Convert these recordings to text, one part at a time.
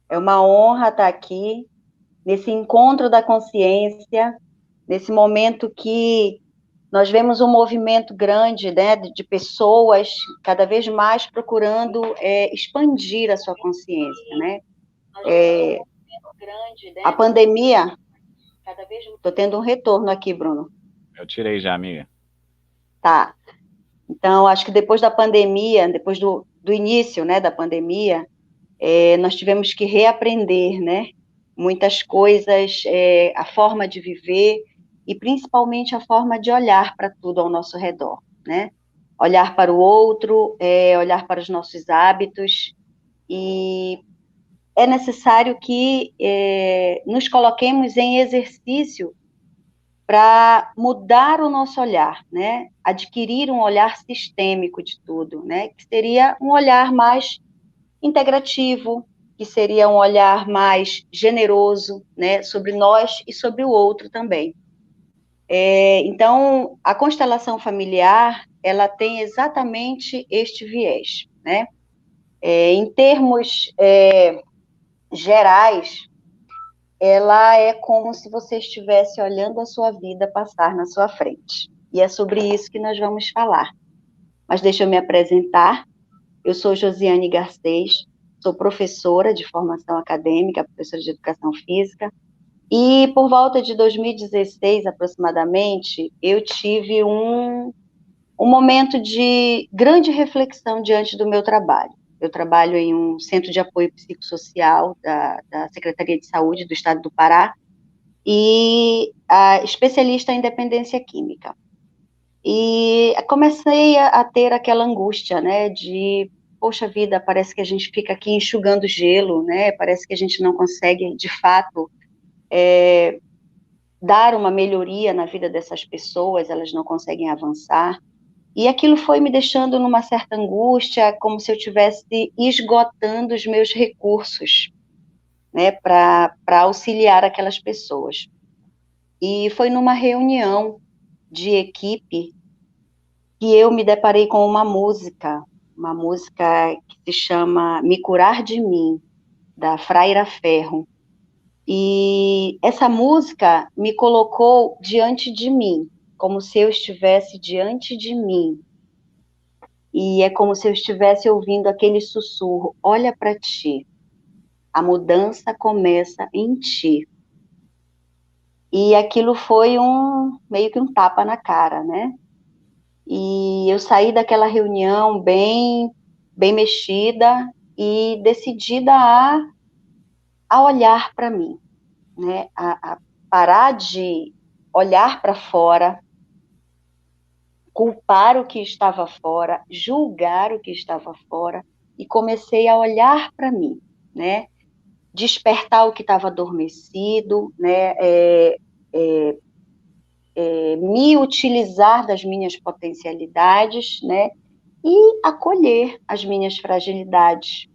É uma honra estar aqui, nesse encontro da consciência, nesse momento que nós vemos um movimento grande, né, de pessoas cada vez mais procurando expandir a sua consciência, né? É, a pandemia, estou tendo um retorno aqui, Bruno. Eu tirei já, amiga. Tá. Então, acho que depois da pandemia, depois do início, né, da pandemia, nós tivemos que reaprender, né, muitas coisas, a forma de viver e principalmente a forma de olhar para tudo ao nosso redor, né? Olhar para o outro, olhar para os nossos hábitos e é necessário que nos coloquemos em exercício para mudar o nosso olhar, né? Adquirir um olhar sistêmico de tudo, né? Que seria um olhar mais integrativo, que seria um olhar mais generoso, né? Sobre nós e sobre o outro também. Então, a constelação familiar, ela tem exatamente este viés, né? Em termos gerais, ela é como se você estivesse olhando a sua vida passar na sua frente. E é sobre isso que nós vamos falar. Mas deixa eu me apresentar. Eu sou Josiane Garcês, sou professora de formação acadêmica, professora de educação física, e por volta de 2016, aproximadamente, eu tive um momento de grande reflexão diante do meu trabalho. Eu trabalho em um centro de apoio psicossocial da Secretaria de Saúde do Estado do Pará, e especialista em dependência química. E comecei a ter aquela angústia, né, de, poxa vida, parece que a gente fica aqui enxugando gelo, né, parece que a gente não consegue, de fato, dar uma melhoria na vida dessas pessoas, elas não conseguem avançar. E aquilo foi me deixando numa certa angústia, como se eu estivesse esgotando os meus recursos, né, para auxiliar aquelas pessoas. E foi numa reunião de equipe que eu me deparei com uma música que se chama Me Curar de Mim, da Fraira Ferro. E essa música me colocou diante de mim, como se eu estivesse diante de mim. E é como se eu estivesse ouvindo aquele sussurro: olha para ti, a mudança começa em ti. E aquilo foi meio que um tapa na cara, né? E eu saí daquela reunião bem mexida e decidida a olhar para mim, né? A parar de olhar para fora, culpar o que estava fora, julgar o que estava fora, e comecei a olhar para mim, né? Despertar o que estava adormecido, né? Me utilizar das minhas potencialidades, né? E acolher as minhas fragilidades,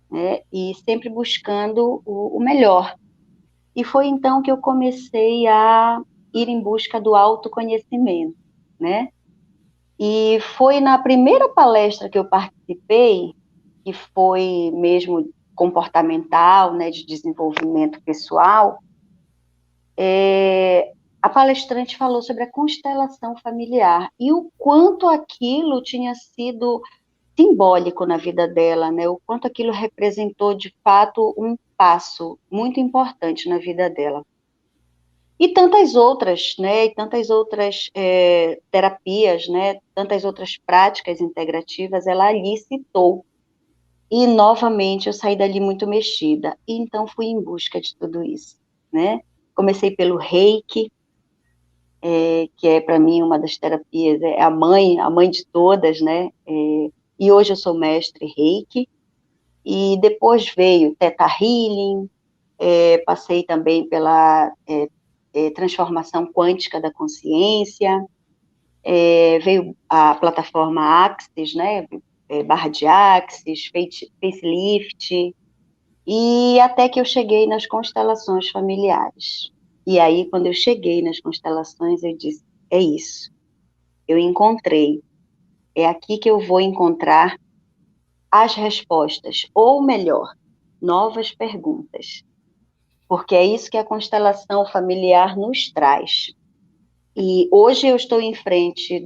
né? E sempre buscando o melhor. E foi então que eu comecei a ir em busca do autoconhecimento, né? E foi na primeira palestra que eu participei, que foi mesmo comportamental, né, de desenvolvimento pessoal, a palestrante falou sobre a constelação familiar e o quanto aquilo tinha sido simbólico na vida dela, né? O quanto aquilo representou de fato um passo muito importante na vida dela. E tantas outras, né? E tantas outras terapias, né? Tantas outras práticas integrativas, ela ali citou. E novamente eu saí dali muito mexida. E então fui em busca de tudo isso, né? Comecei pelo Reiki, que é para mim uma das terapias, é a mãe de todas, né? E hoje eu sou mestre Reiki. E depois veio Theta Healing, passei também pela transformação quântica da consciência, veio a plataforma Axis, né? Barra de Axis, Facelift, e até que eu cheguei nas constelações familiares. E aí, quando eu cheguei nas constelações, eu disse: é isso, eu encontrei, é aqui que eu vou encontrar as respostas, ou melhor, novas perguntas, porque é isso que a constelação familiar nos traz. E hoje eu estou em frente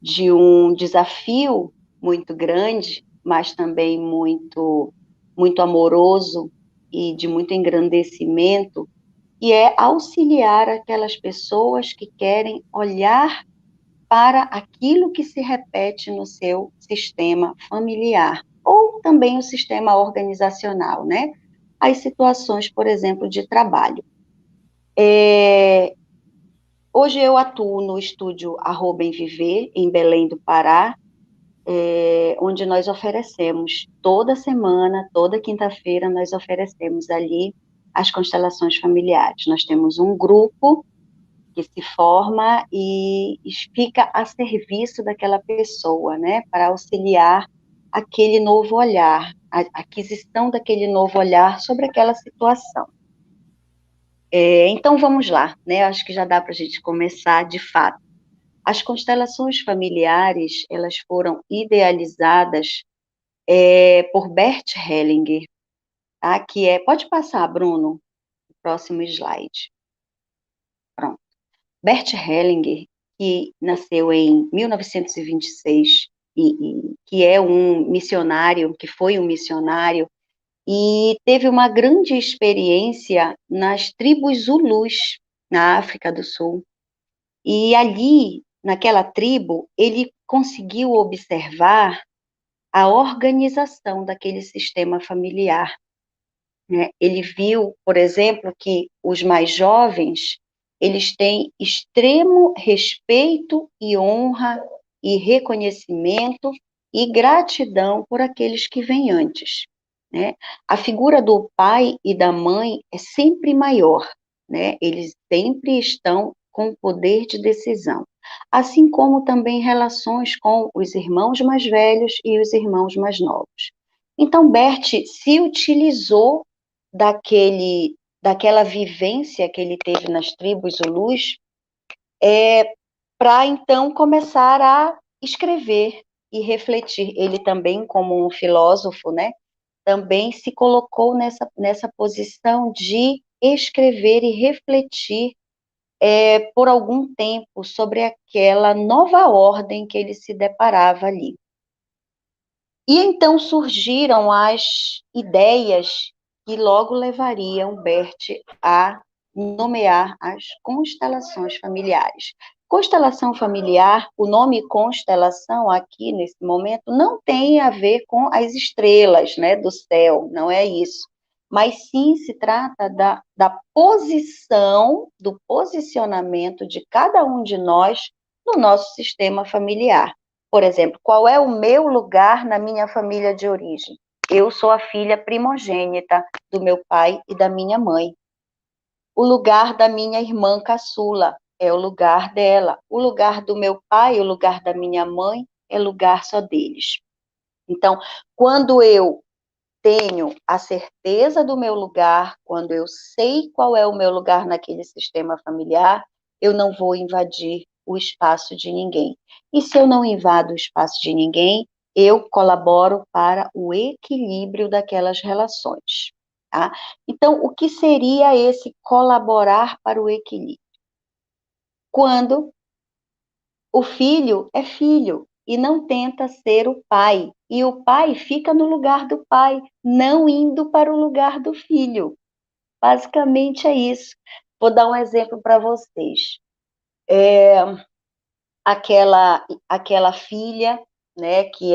de um desafio muito grande, mas também muito amoroso e de muito engrandecimento, e é auxiliar aquelas pessoas que querem olhar para aquilo que se repete no seu sistema familiar, ou também o sistema organizacional, né? As situações, por exemplo, de trabalho. Hoje eu atuo no estúdio Arroba em Viver, em Belém do Pará, onde nós oferecemos toda semana, toda quinta-feira, nós oferecemos ali as constelações familiares. Nós temos um grupo que se forma e fica a serviço daquela pessoa, né, para auxiliar aquele novo olhar, a aquisição daquele novo olhar sobre aquela situação. Então vamos lá, né, acho que já dá para a gente começar de fato. As constelações familiares, elas foram idealizadas por Bert Hellinger, tá? Que pode passar, Bruno, o próximo slide. Pronto. Bert Hellinger, que nasceu em 1926 e que é um missionário, que foi um missionário, e teve uma grande experiência nas tribos Zulus, na África do Sul. E ali, naquela tribo, ele conseguiu observar a organização daquele sistema familiar, né? Ele viu, por exemplo, que os mais jovens, eles têm extremo respeito e honra e reconhecimento e gratidão por aqueles que vêm antes, né? A figura do pai e da mãe é sempre maior, né? Eles sempre estão com poder de decisão, assim como também relações com os irmãos mais velhos e os irmãos mais novos. Então, Bert se utilizou daquela vivência que ele teve nas tribos Zulus, para então começar a escrever e refletir. Ele também, como um filósofo, né, também se colocou nessa posição de escrever e refletir por algum tempo sobre aquela nova ordem que ele se deparava ali. E então surgiram as ideias que logo levariam Bert a nomear as constelações familiares. Constelação familiar, o nome constelação aqui nesse momento não tem a ver com as estrelas, né, do céu, não é isso. Mas sim se trata da posição, do posicionamento de cada um de nós no nosso sistema familiar. Por exemplo, qual é o meu lugar na minha família de origem? Eu sou a filha primogênita do meu pai e da minha mãe. O lugar da minha irmã caçula é o lugar dela. O lugar do meu pai, o lugar da minha mãe, é lugar só deles. Então, quando eu tenho a certeza do meu lugar, quando eu sei qual é o meu lugar naquele sistema familiar, eu não vou invadir o espaço de ninguém. E se eu não invado o espaço de ninguém, eu colaboro para o equilíbrio daquelas relações. Tá? Então, o que seria esse colaborar para o equilíbrio? Quando o filho é filho e não tenta ser o pai, e o pai fica no lugar do pai, não indo para o lugar do filho. Basicamente é isso. Vou dar um exemplo para vocês. Aquela filha, né, que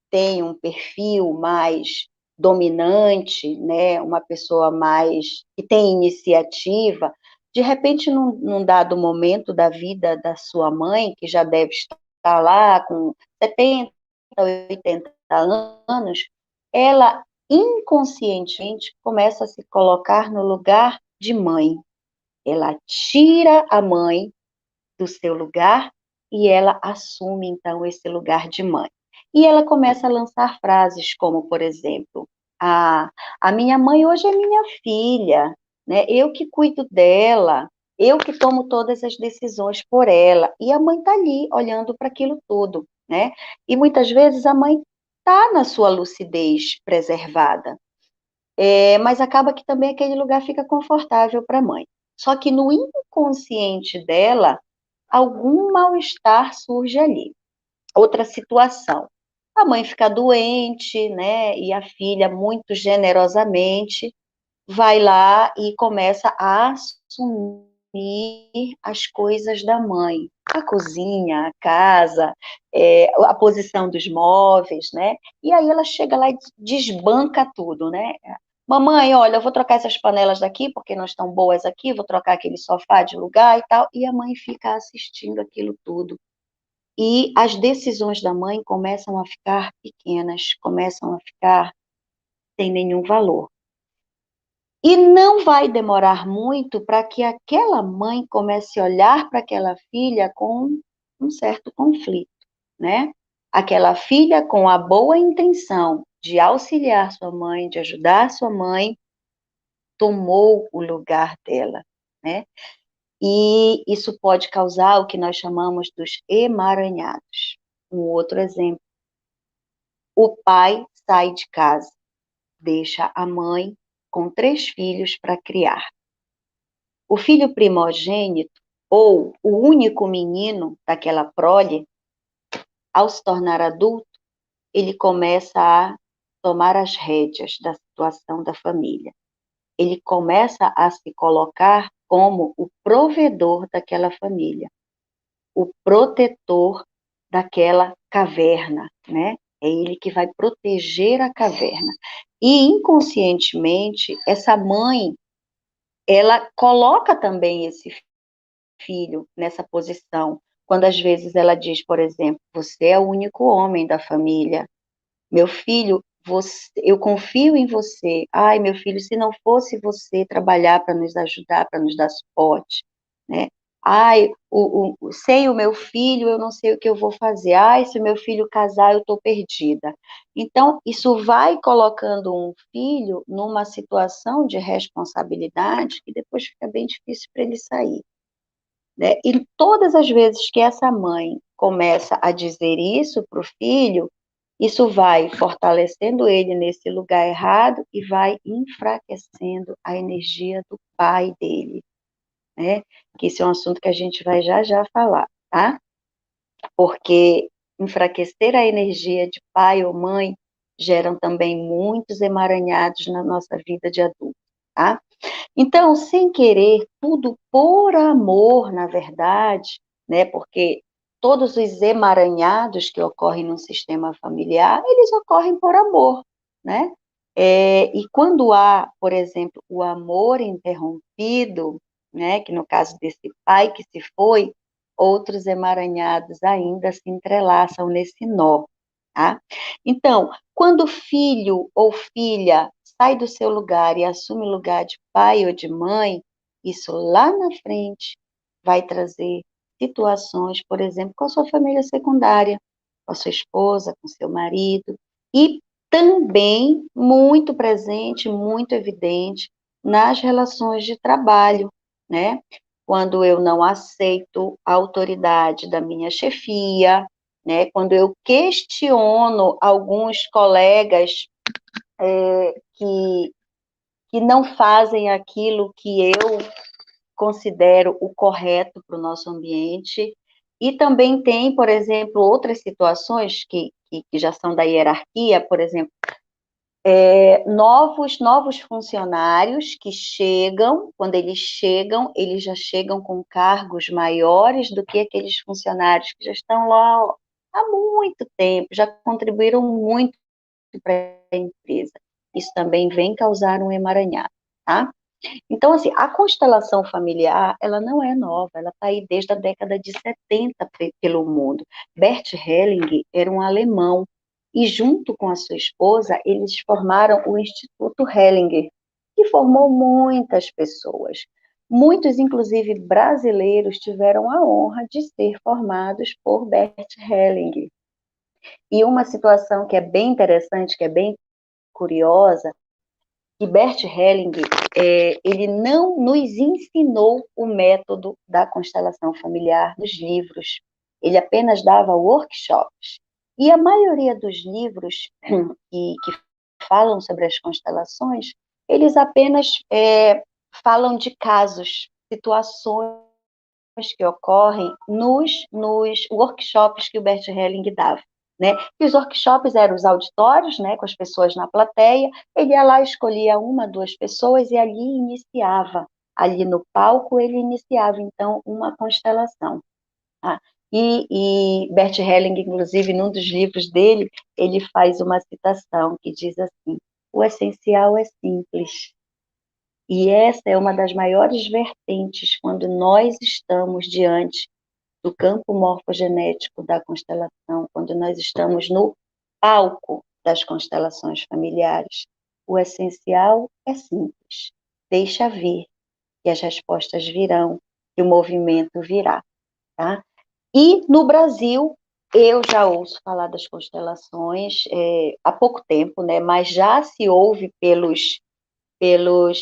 tem um perfil mais dominante, né, uma pessoa mais que tem iniciativa, de repente, num dado momento da vida da sua mãe, que já deve estar lá com 70, 80 anos, ela inconscientemente começa a se colocar no lugar de mãe. Ela tira a mãe do seu lugar e ela assume, então, esse lugar de mãe. E ela começa a lançar frases como, por exemplo, a minha mãe hoje é minha filha, né? Eu que cuido dela, eu que tomo todas as decisões por ela. E a mãe está ali, olhando para aquilo tudo, né? E muitas vezes a mãe está na sua lucidez preservada. Mas acaba que também aquele lugar fica confortável para a mãe. Só que no inconsciente dela, algum mal-estar surge ali. Outra situação, a mãe fica doente, né? E a filha, muito generosamente, vai lá e começa a assumir as coisas da mãe, a cozinha, a casa, a posição dos móveis, né? E aí ela chega lá e desbanca tudo, né? Mamãe, olha, eu vou trocar essas panelas daqui porque não estão boas aqui, vou trocar aquele sofá de lugar e tal. E a mãe fica assistindo aquilo tudo. E as decisões da mãe começam a ficar pequenas, começam a ficar sem nenhum valor. E não vai demorar muito para que aquela mãe comece a olhar para aquela filha com um certo conflito, né? Aquela filha com a boa intenção de auxiliar sua mãe, de ajudar sua mãe, tomou o lugar dela, né? E isso pode causar o que nós chamamos dos emaranhados. Um outro exemplo: o pai sai de casa, deixa a mãe com 3 filhos para criar. O filho primogênito, ou o único menino daquela prole, ao se tornar adulto, ele começa a tomar as rédeas da situação da família. Ele começa a se colocar como o provedor daquela família, o protetor daquela caverna, né? É ele que vai proteger a caverna. E inconscientemente, essa mãe, ela coloca também esse filho nessa posição. Quando às vezes ela diz, por exemplo, você é o único homem da família, meu filho, eu confio em você. Ai, meu filho, se não fosse você trabalhar para nos ajudar, para nos dar suporte, né? Ai, sem o meu filho, eu não sei o que eu vou fazer. Ai, se o meu filho casar, eu estou perdida. Então, isso vai colocando um filho numa situação de responsabilidade que depois fica bem difícil para ele sair, né? E todas as vezes que essa mãe começa a dizer isso para o filho, isso vai fortalecendo ele nesse lugar errado e vai enfraquecendo a energia do pai dele, né? Que esse é um assunto que a gente vai já já falar, tá? Porque enfraquecer a energia de pai ou mãe geram também muitos emaranhados na nossa vida de adulto, tá? Então, sem querer, tudo por amor, na verdade, né? Porque todos os emaranhados que ocorrem no sistema familiar, eles ocorrem por amor, né? E quando há, por exemplo, o amor interrompido, né? Que no caso desse pai que se foi, outros emaranhados ainda se entrelaçam nesse nó, tá? Então, quando filho ou filha sai do seu lugar e assume o lugar de pai ou de mãe, isso lá na frente vai trazer situações, por exemplo, com a sua família secundária, com a sua esposa, com seu marido, e também muito presente, muito evidente nas relações de trabalho, né? Quando eu não aceito a autoridade da minha chefia, né? Quando eu questiono alguns colegas que não fazem aquilo que eu considero o correto para o nosso ambiente. E também tem, por exemplo, outras situações que já são da hierarquia, por exemplo, novos funcionários que chegam, quando eles já chegam com cargos maiores do que aqueles funcionários que já estão lá há muito tempo, já contribuíram muito para a empresa. Isso também vem causar um emaranhado, tá? Então, assim, a constelação familiar, ela não é nova, ela está aí desde a década de 70 pelo mundo. Bert Helling era um alemão, e junto com a sua esposa, eles formaram o Instituto Hellinger, que formou muitas pessoas. Muitos, inclusive brasileiros, tiveram a honra de ser formados por Bert Hellinger. E uma situação que é bem interessante, que é bem curiosa, que Bert Hellinger, ele não nos ensinou o método da constelação familiar nos livros. Ele apenas dava workshops. E a maioria dos livros que falam sobre as constelações eles apenas falam de casos, situações que ocorrem nos workshops que o Bert Helling dava, né? E os workshops eram os auditórios, né, com as pessoas na plateia, ele ia lá, escolhia uma, duas pessoas e ali iniciava, ali no palco ele iniciava, então, uma constelação. Tá? E Bert Helling, inclusive, num dos livros dele, ele faz uma citação que diz assim: o essencial é simples. E essa é uma das maiores vertentes quando nós estamos diante do campo morfogenético da constelação, quando nós estamos no palco das constelações familiares. O essencial é simples. Deixa vir, que as respostas virão, que o movimento virá. Tá? E no Brasil, eu já ouço falar das constelações há pouco tempo, né? Mas já se ouve pelos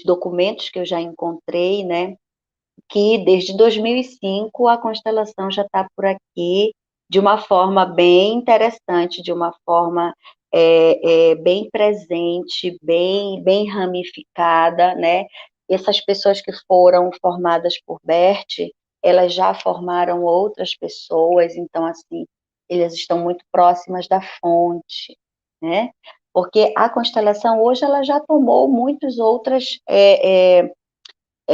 documentos que eu já encontrei, né? Que desde 2005 a constelação já está por aqui de uma forma bem interessante, de uma forma bem presente, bem ramificada, né? Essas pessoas que foram formadas por Bert, elas já formaram outras pessoas, então, assim, eles estão muito próximas da fonte, né? Porque a constelação hoje ela já tomou muitas outras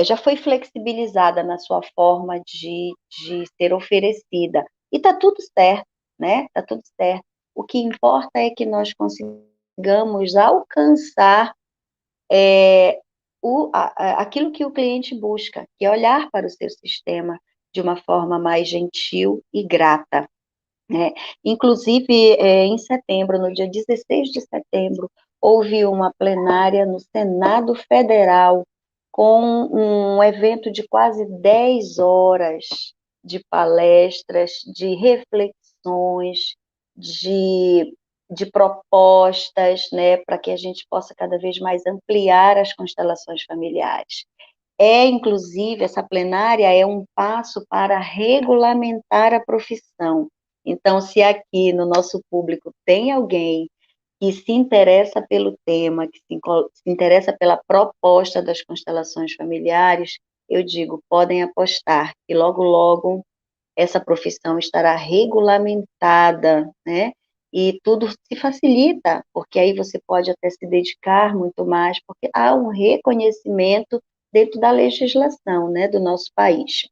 já foi flexibilizada na sua forma de ser oferecida. E está tudo certo, né? Está tudo certo. O que importa é que nós consigamos alcançar aquilo que o cliente busca, que é olhar para o seu sistema de uma forma mais gentil e grata. Né? Inclusive, em setembro, no dia 16 de setembro, houve uma plenária no Senado Federal com um evento de quase 10 horas de palestras, de reflexões, de propostas, né, para que a gente possa cada vez mais ampliar as constelações familiares. Inclusive, essa plenária é um passo para regulamentar a profissão. Então, se aqui no nosso público tem alguém que se interessa pelo tema, que se interessa pela proposta das constelações familiares, eu digo, podem apostar que logo, logo essa profissão estará regulamentada, né? E tudo se facilita, porque aí você pode até se dedicar muito mais, porque há um reconhecimento dentro da legislação, né, do nosso país.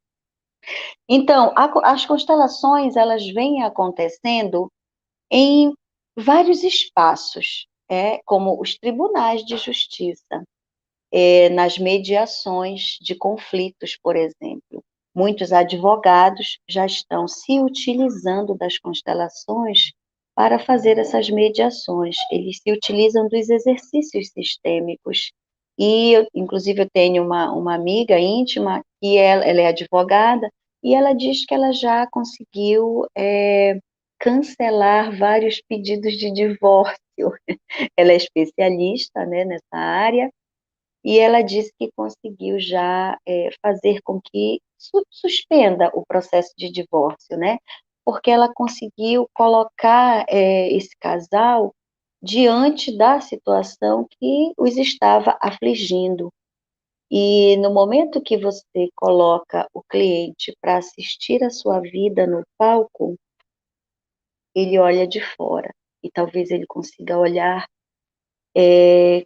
Então, as constelações, elas vêm acontecendo em vários espaços, como os tribunais de justiça, nas mediações de conflitos, por exemplo. Muitos advogados já estão se utilizando das constelações para fazer essas mediações. Eles se utilizam dos exercícios sistêmicos. E, inclusive, eu tenho uma amiga íntima que ela é advogada e ela diz que ela já conseguiu cancelar vários pedidos de divórcio. Ela é especialista, né, nessa área e ela disse que conseguiu já fazer com que suspenda o processo de divórcio, né? Porque ela conseguiu colocar esse casal diante da situação que os estava afligindo. E no momento que você coloca o cliente para assistir a sua vida no palco, ele olha de fora e talvez ele consiga olhar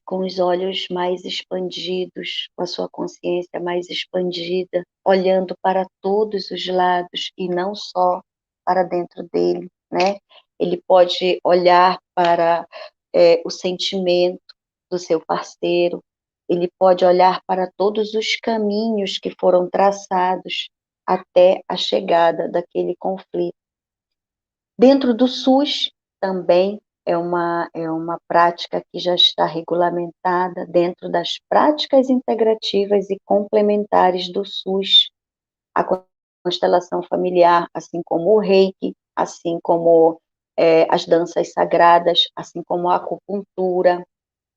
com os olhos mais expandidos, com a sua consciência mais expandida, olhando para todos os lados e não só para dentro dele, né? Ele pode olhar para o sentimento do seu parceiro, ele pode olhar para todos os caminhos que foram traçados até a chegada daquele conflito. Dentro do SUS, também é uma prática que já está regulamentada dentro das práticas integrativas e complementares do SUS. A constelação familiar, assim como o reiki, assim como as danças sagradas, assim como a acupuntura,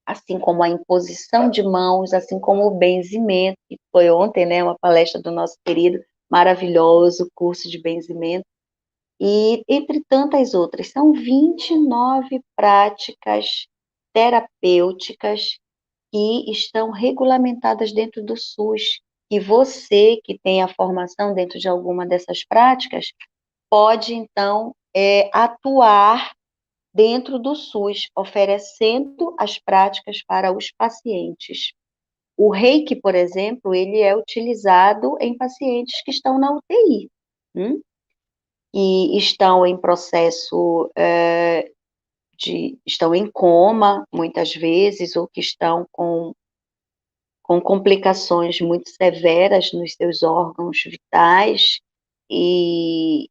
assim como a imposição de mãos, assim como o benzimento, que foi ontem, né, uma palestra do nosso querido, maravilhoso curso de benzimento, e entre tantas outras. São 29 práticas terapêuticas que estão regulamentadas dentro do SUS, e você que tem a formação dentro de alguma dessas práticas, pode, então, atuar dentro do SUS, oferecendo as práticas para os pacientes. O Reiki, por exemplo, ele é utilizado em pacientes que estão na UTI, e estão em processo estão em coma, muitas vezes, ou que estão com complicações muito severas nos seus órgãos vitais, e,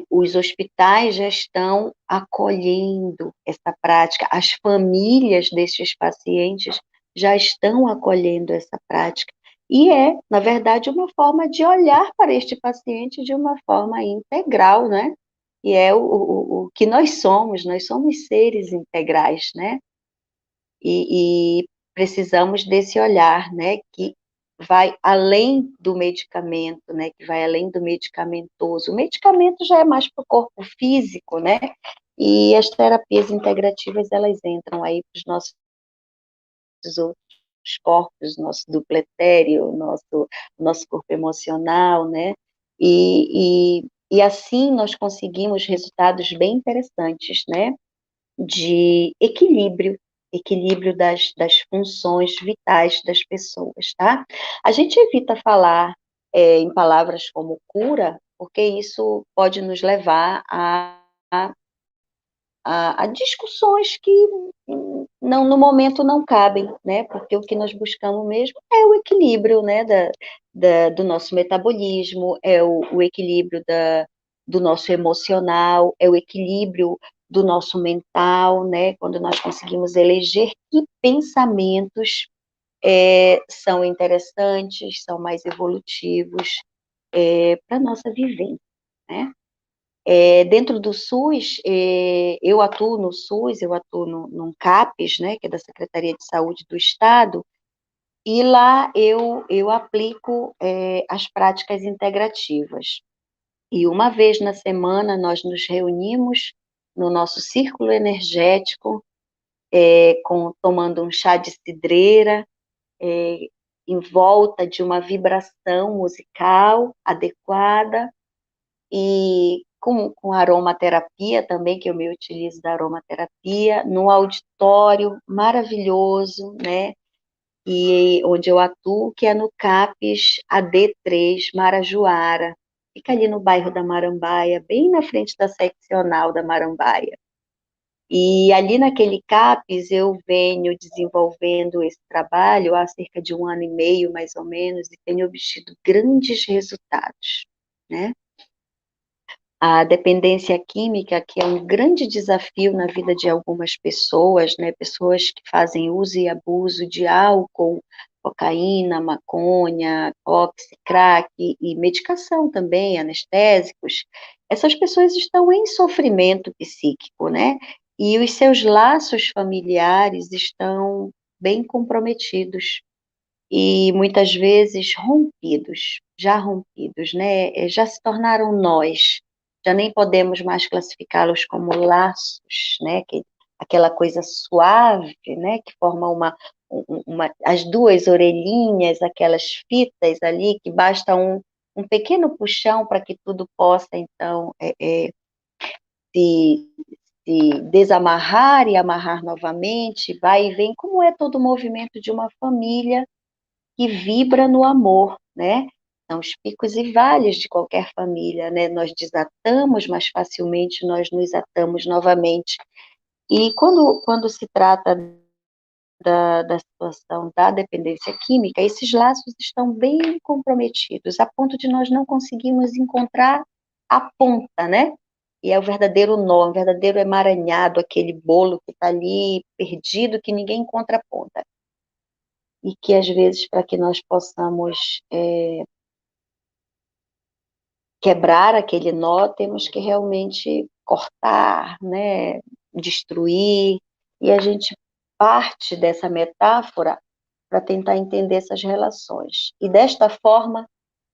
os hospitais já estão acolhendo essa prática, as famílias destes pacientes já estão acolhendo essa prática, e na verdade, uma forma de olhar para este paciente de uma forma integral, né? E é o que nós somos seres integrais, né? E precisamos desse olhar, né, que vai além do medicamento, né, que vai além do medicamentoso. O medicamento já é mais para o corpo físico, né, e as terapias integrativas, elas entram aí para os nossos outros corpos, nosso duplo etéreo, nosso corpo emocional, né, e assim nós conseguimos resultados bem interessantes, né, de equilíbrio das funções vitais das pessoas, tá? A gente evita falar em palavras como cura, porque isso pode nos levar a discussões que não, no momento não cabem, né? Porque o que nós buscamos mesmo é o equilíbrio, né? Do nosso metabolismo, é o equilíbrio do nosso emocional, é o equilíbrio do nosso mental, né? Quando nós conseguimos eleger que pensamentos são interessantes, são mais evolutivos para a nossa vivência, né? Dentro do SUS, eu atuo no SUS, eu atuo num CAPES, né, que é da Secretaria de Saúde do Estado, e lá eu aplico as práticas integrativas. E uma vez na semana nós nos reunimos no nosso círculo energético, tomando um chá de cidreira, em volta de uma vibração musical adequada, e com aromaterapia também, que eu me utilizo da aromaterapia, num auditório maravilhoso, né, e onde eu atuo, que é no CAPES AD3 Marajoara, fica ali no bairro da Marambaia, bem na frente da seccional da Marambaia. E ali naquele CAPES eu venho desenvolvendo esse trabalho há cerca de 1 ano e meio, mais ou menos, e tenho obtido grandes resultados, né? A dependência química, que é um grande desafio na vida de algumas pessoas, né? Pessoas que fazem uso e abuso de álcool, cocaína, maconha, oxi, crack e medicação também, anestésicos. Essas pessoas estão em sofrimento psíquico, né? E os seus laços familiares estão bem comprometidos e muitas vezes rompidos, né? Já se tornaram nós, já nem podemos mais classificá-los como laços, né? Aquela coisa suave, né? Que forma as duas orelhinhas, aquelas fitas ali, que basta um pequeno puxão para que tudo possa, então, se, se desamarrar e amarrar novamente, vai e vem, como é todo o movimento de uma família que vibra no amor, né? São os picos e vales de qualquer família, né? Nós desatamos mais facilmente, nós nos atamos novamente. E quando se trata da situação da dependência química, esses laços estão bem comprometidos, a ponto de nós não conseguirmos encontrar a ponta, né? E é o verdadeiro nó, o verdadeiro emaranhado, aquele bolo que está ali perdido, que ninguém encontra a ponta. E que, às vezes, para que nós possamos quebrar aquele nó, temos que realmente cortar, né, destruir, e a gente parte dessa metáfora para tentar entender essas relações. E desta forma,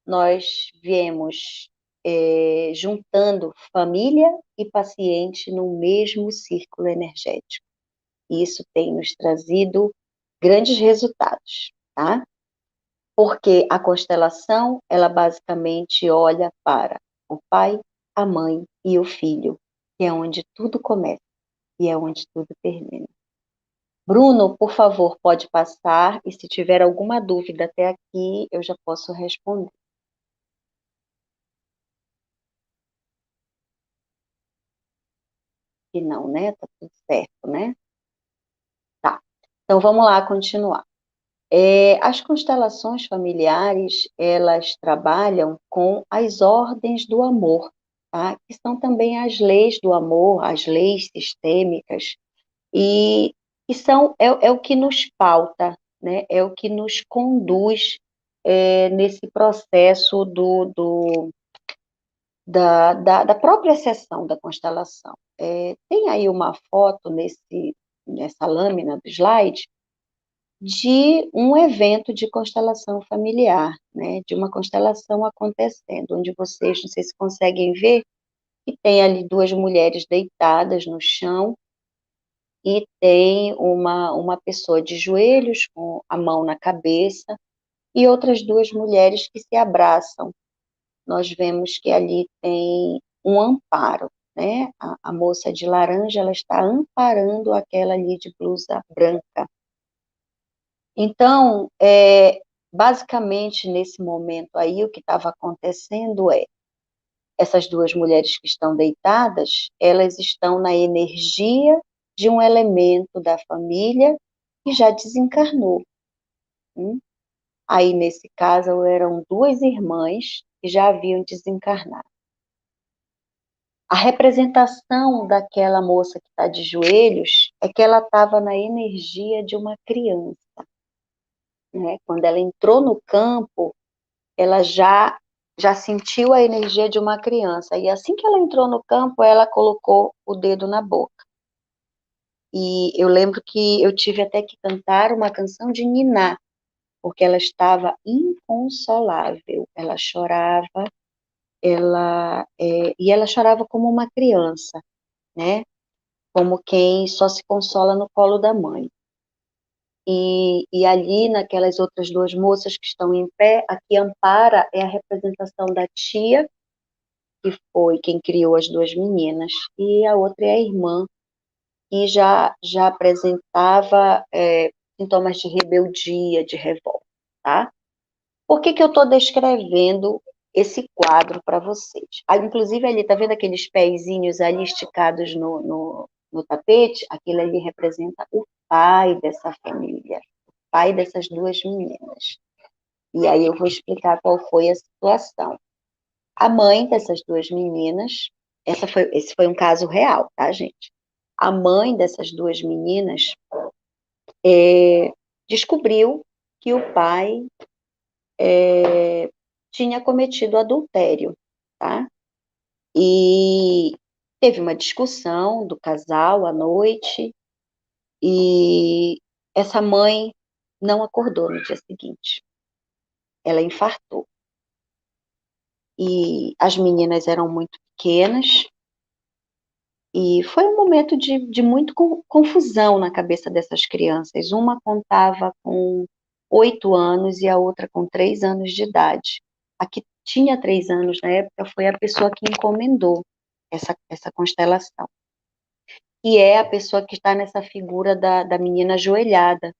nós viemos juntando família e paciente no mesmo círculo energético. E isso tem nos trazido grandes resultados, tá? Porque a constelação, ela basicamente olha para o pai, a mãe e o filho, que é onde tudo começa e é onde tudo termina. Bruno, por favor, pode passar, e se tiver alguma dúvida até aqui, eu já posso responder. Que não, né? Tá tudo certo, né? Tá. Então vamos lá continuar. As constelações familiares, elas trabalham com as ordens do amor, tá? Que são também as leis do amor, as leis sistêmicas, e que é o que nos pauta, né? É o que nos conduz nesse processo da própria sessão da constelação. Tem aí uma foto nessa lâmina do slide, de um evento de constelação familiar, né, de uma constelação acontecendo, onde vocês, não sei se conseguem ver, que tem ali duas mulheres deitadas no chão e tem uma pessoa de joelhos com a mão na cabeça e outras duas mulheres que se abraçam. Nós vemos que ali tem um amparo, né? A moça de laranja, ela está amparando aquela ali de blusa branca. Então, basicamente, nesse momento aí, o que estava acontecendo essas duas mulheres que estão deitadas, elas estão na energia de um elemento da família que já desencarnou. Aí, nesse caso, eram duas irmãs que já haviam desencarnado. A representação daquela moça que está de joelhos é que ela estava na energia de uma criança, né? Quando ela entrou no campo, ela já sentiu a energia de uma criança. E assim que ela entrou no campo, ela colocou o dedo na boca. E eu lembro que eu tive até que cantar uma canção de niná, porque ela estava inconsolável. Ela chorava, e ela chorava como uma criança, né? Como quem só se consola no colo da mãe. E ali, naquelas outras duas moças que estão em pé, a que ampara é a representação da tia, que foi quem criou as duas meninas, e a outra é a irmã, que já apresentava sintomas de rebeldia, de revolta, tá? Por que eu estou descrevendo esse quadro para vocês? Inclusive, ali, tá vendo aqueles pezinhos ali esticados no tapete? Aquilo ali representa o pai dessa família, o pai dessas duas meninas. E aí eu vou explicar qual foi a situação. A mãe dessas duas meninas, esse foi um caso real, tá, gente? A mãe dessas duas meninas descobriu que o pai tinha cometido adultério, tá? E teve uma discussão do casal à noite e essa mãe não acordou no dia seguinte. Ela infartou. E as meninas eram muito pequenas, e foi um momento de muito confusão na cabeça dessas crianças. Uma contava com 8 anos e a outra com 3 anos de idade. A que tinha 3 anos na época foi a pessoa que encomendou essa constelação. E é a pessoa que está nessa figura da menina ajoelhada.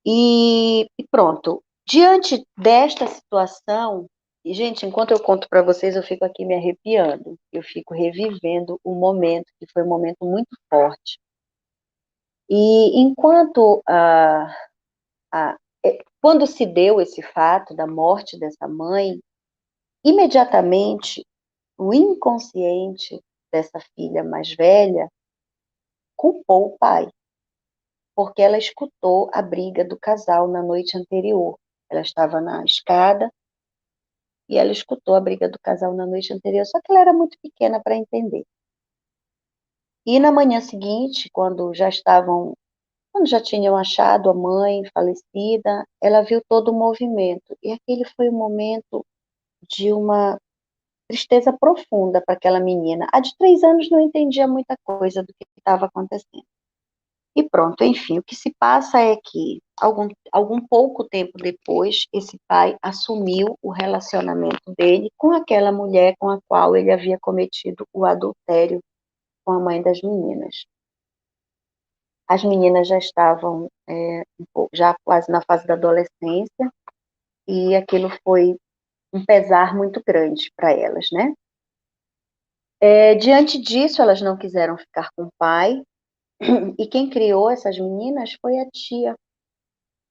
E pronto. Diante desta situação, e, gente, enquanto eu conto para vocês, eu fico aqui me arrepiando. Eu fico revivendo o momento, que foi um momento muito forte. E enquanto quando se deu esse fato da morte dessa mãe, imediatamente o inconsciente dessa filha mais velha culpou o pai, porque ela escutou a briga do casal na noite anterior. Ela estava na escada e ela escutou a briga do casal na noite anterior, só que ela era muito pequena para entender. E na manhã seguinte, quando já tinham achado a mãe falecida, ela viu todo o movimento. E aquele foi um momento de uma tristeza profunda para aquela menina. A de 3 anos não entendia muita coisa do que estava acontecendo. E pronto, enfim, o que se passa é que, algum pouco tempo depois, esse pai assumiu o relacionamento dele com aquela mulher com a qual ele havia cometido o adultério com a mãe das meninas. As meninas já estavam já quase na fase da adolescência, e aquilo foi um pesar muito grande para elas, né? Diante disso, elas não quiseram ficar com o pai, e quem criou essas meninas foi a tia,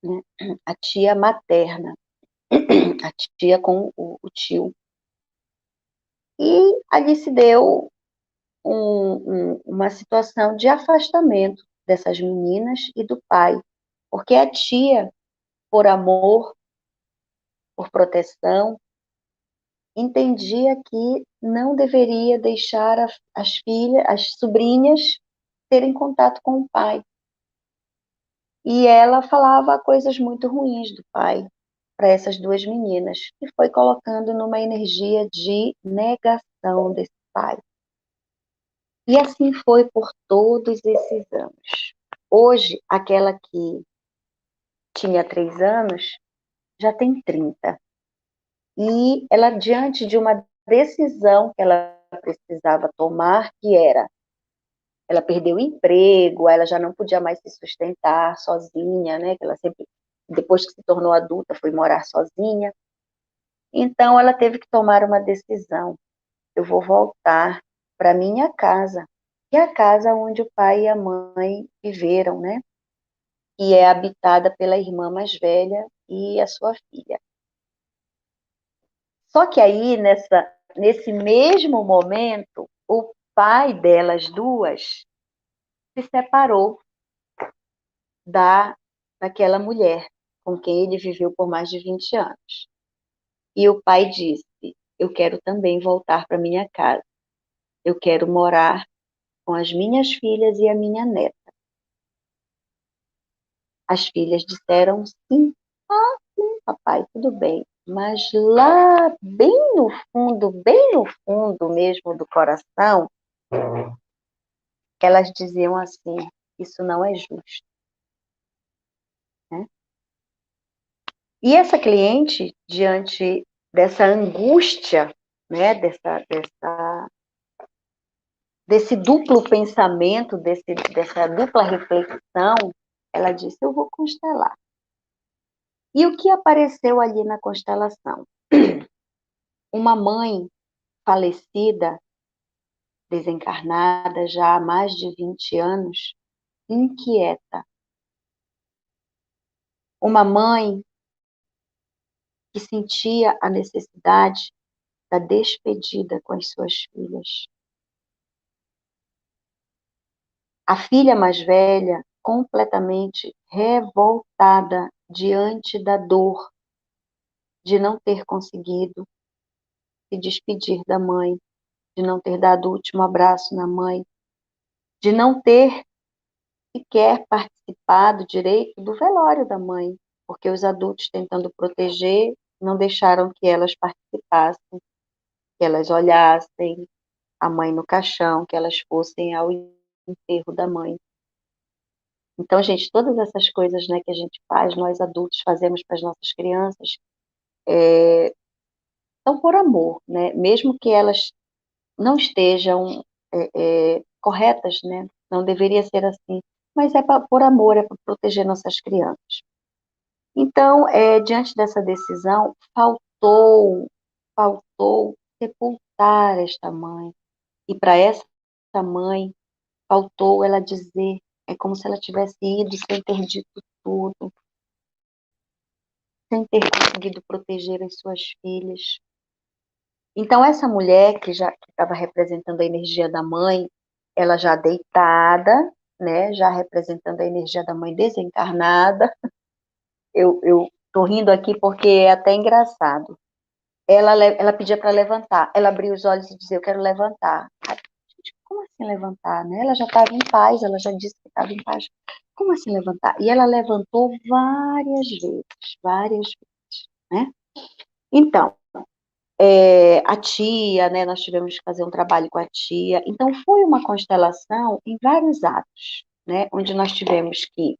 né? A tia materna, a tia com o tio. E ali se deu uma situação de afastamento dessas meninas e do pai, porque a tia, por amor, por proteção, entendia que não deveria deixar as filhas, as sobrinhas, terem contato com o pai. E ela falava coisas muito ruins do pai para essas duas meninas, e foi colocando numa energia de negação desse pai. E assim foi por todos esses anos. Hoje, aquela que tinha 3 anos, já tem 30. E ela, diante de uma decisão que ela precisava tomar, que era, ela perdeu o emprego, ela já não podia mais se sustentar sozinha, né? Que ela sempre, depois que se tornou adulta, foi morar sozinha. Então, ela teve que tomar uma decisão. Eu vou voltar para minha casa, que é a casa onde o pai e a mãe viveram, né? E é habitada pela irmã mais velha e a sua filha. Só que aí, nesse mesmo momento, o pai delas duas se separou daquela mulher com quem ele viveu por mais de 20 anos. E o pai disse: eu quero também voltar para minha casa. Eu quero morar com as minhas filhas e a minha neta. As filhas disseram sim. Ah, sim, papai, tudo bem. Mas lá, bem no fundo mesmo do coração, elas diziam assim: isso não é justo, né? E essa cliente, diante dessa angústia, né, desse duplo pensamento, dessa dupla reflexão, ela disse: eu vou constelar. E o que apareceu ali na constelação? Uma mãe falecida, desencarnada já há mais de 20 anos, inquieta. Uma mãe que sentia a necessidade da despedida com as suas filhas. A filha mais velha, completamente revoltada diante da dor de não ter conseguido se despedir da mãe, de não ter dado o último abraço na mãe, de não ter sequer participado direito do velório da mãe, porque os adultos, tentando proteger, não deixaram que elas participassem, que elas olhassem a mãe no caixão, que elas fossem ao enterro da mãe. Então, gente, todas essas coisas, né, que a gente faz, nós adultos fazemos para as nossas crianças, são por amor, né? Mesmo que elas não estejam corretas, né? Não deveria ser assim, mas é por amor, é para proteger nossas crianças. Então, diante dessa decisão, faltou sepultar esta mãe. E para essa mãe, faltou ela dizer, é como se ela tivesse ido sem ter dito tudo, sem ter conseguido proteger as suas filhas. Então, essa mulher que já estava representando a energia da mãe, ela já deitada, né, já representando a energia da mãe desencarnada. Eu tô rindo aqui porque é até engraçado. Ela pedia para levantar, ela abriu os olhos e dizia: eu quero levantar. Gente, como assim levantar, né? Ela já estava em paz, ela já disse que estava em paz. Como assim levantar? E ela levantou várias vezes, né? Então, a tia, né, nós tivemos que fazer um trabalho com a tia. Então, foi uma constelação em vários atos, né, onde nós tivemos que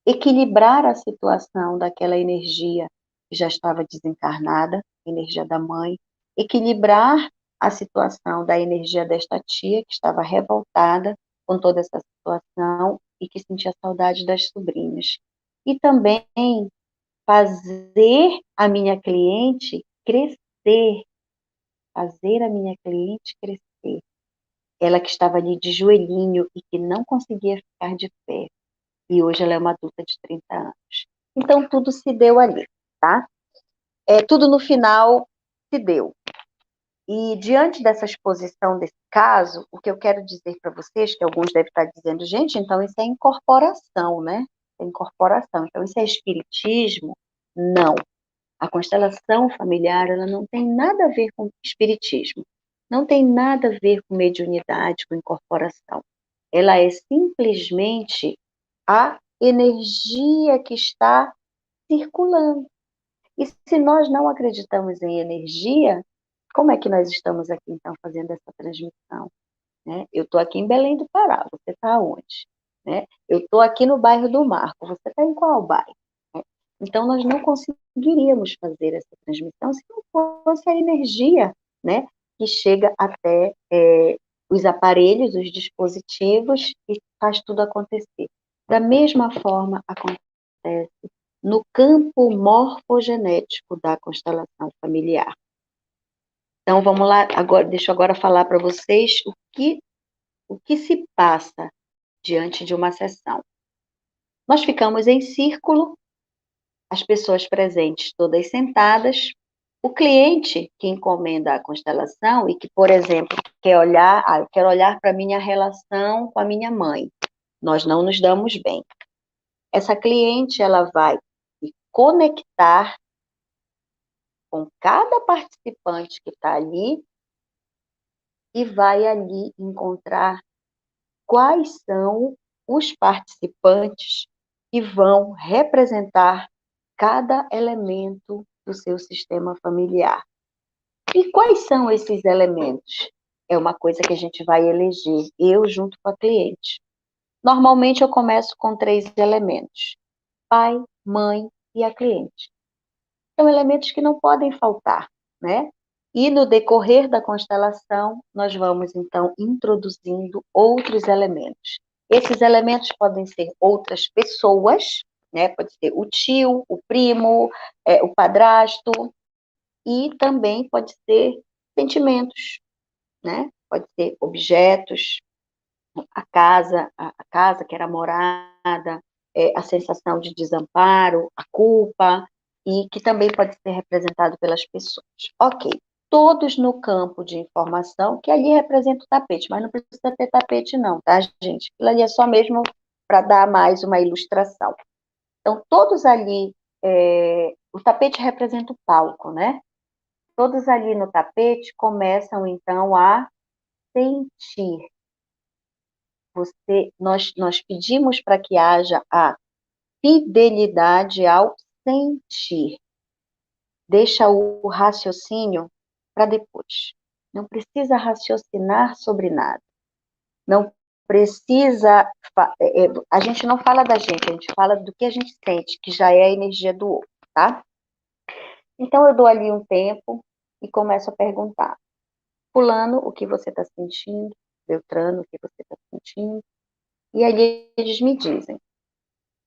equilibrar a situação daquela energia que já estava desencarnada, energia da mãe, equilibrar a situação da energia desta tia que estava revoltada com toda essa situação e que sentia saudade das sobrinhas. E também fazer a minha cliente crescer, fazer a minha cliente crescer. Ela que estava ali de joelhinho e que não conseguia ficar de pé. E hoje ela é uma adulta de 30 anos. Então, tudo se deu ali, tá? Tudo no final se deu. E diante dessa exposição desse caso, o que eu quero dizer para vocês, que alguns devem estar dizendo, gente, então isso é incorporação, né? É incorporação. Então, isso é espiritismo? Não. A constelação familiar, ela não tem nada a ver com espiritismo. Não tem nada a ver com mediunidade, com incorporação. Ela é simplesmente a energia que está circulando. E se nós não acreditamos em energia, como é que nós estamos aqui, então, fazendo essa transmissão? Né? Eu estou aqui em Belém do Pará, você está onde? Né? Eu estou aqui no bairro do Marco, você está em qual bairro? Né? Então, nós não conseguiríamos fazer essa transmissão se não fosse a energia, né, que chega até os aparelhos, os dispositivos e faz tudo acontecer. Da mesma forma, acontece no campo morfogenético da constelação familiar. Então, vamos lá, agora, deixa eu agora falar para vocês o que se passa diante de uma sessão. Nós ficamos em círculo, as pessoas presentes todas sentadas, o cliente que encomenda a constelação e que, por exemplo, quer olhar, eu quero olhar para a minha relação com a minha mãe. Nós não nos damos bem. Essa cliente, ela vai se conectar com cada participante que está ali e vai ali encontrar quais são os participantes que vão representar cada elemento do seu sistema familiar. E quais são esses elementos? É uma coisa que a gente vai eleger, eu junto com a cliente. Normalmente eu começo com 3 elementos: pai, mãe e a cliente. São elementos que não podem faltar, né? E no decorrer da constelação, nós vamos, então, introduzindo outros elementos. Esses elementos podem ser outras pessoas, né? Pode ser o tio, o primo, o padrasto, e também pode ser sentimentos, né? Pode ser objetos, a casa que era morada, a sensação de desamparo, a culpa, e que também pode ser representado pelas pessoas. Ok, todos no campo de informação, que ali representa o tapete, mas não precisa ter tapete não, tá, gente? Aquilo ali é só mesmo para dar mais uma ilustração. Então, todos ali, o tapete representa o palco, né? Todos ali no tapete começam, então, a sentir. Nós pedimos para que haja a fidelidade ao sentir. Deixa o raciocínio para depois. Não precisa raciocinar sobre nada. Não precisa. A gente não fala da gente, a gente fala do que a gente sente, que já é a energia do outro, tá? Então, eu dou ali um tempo e começo a perguntar. Fulano, o que você está sentindo? Beltrano, o que você está sentindo? E aí eles me dizem.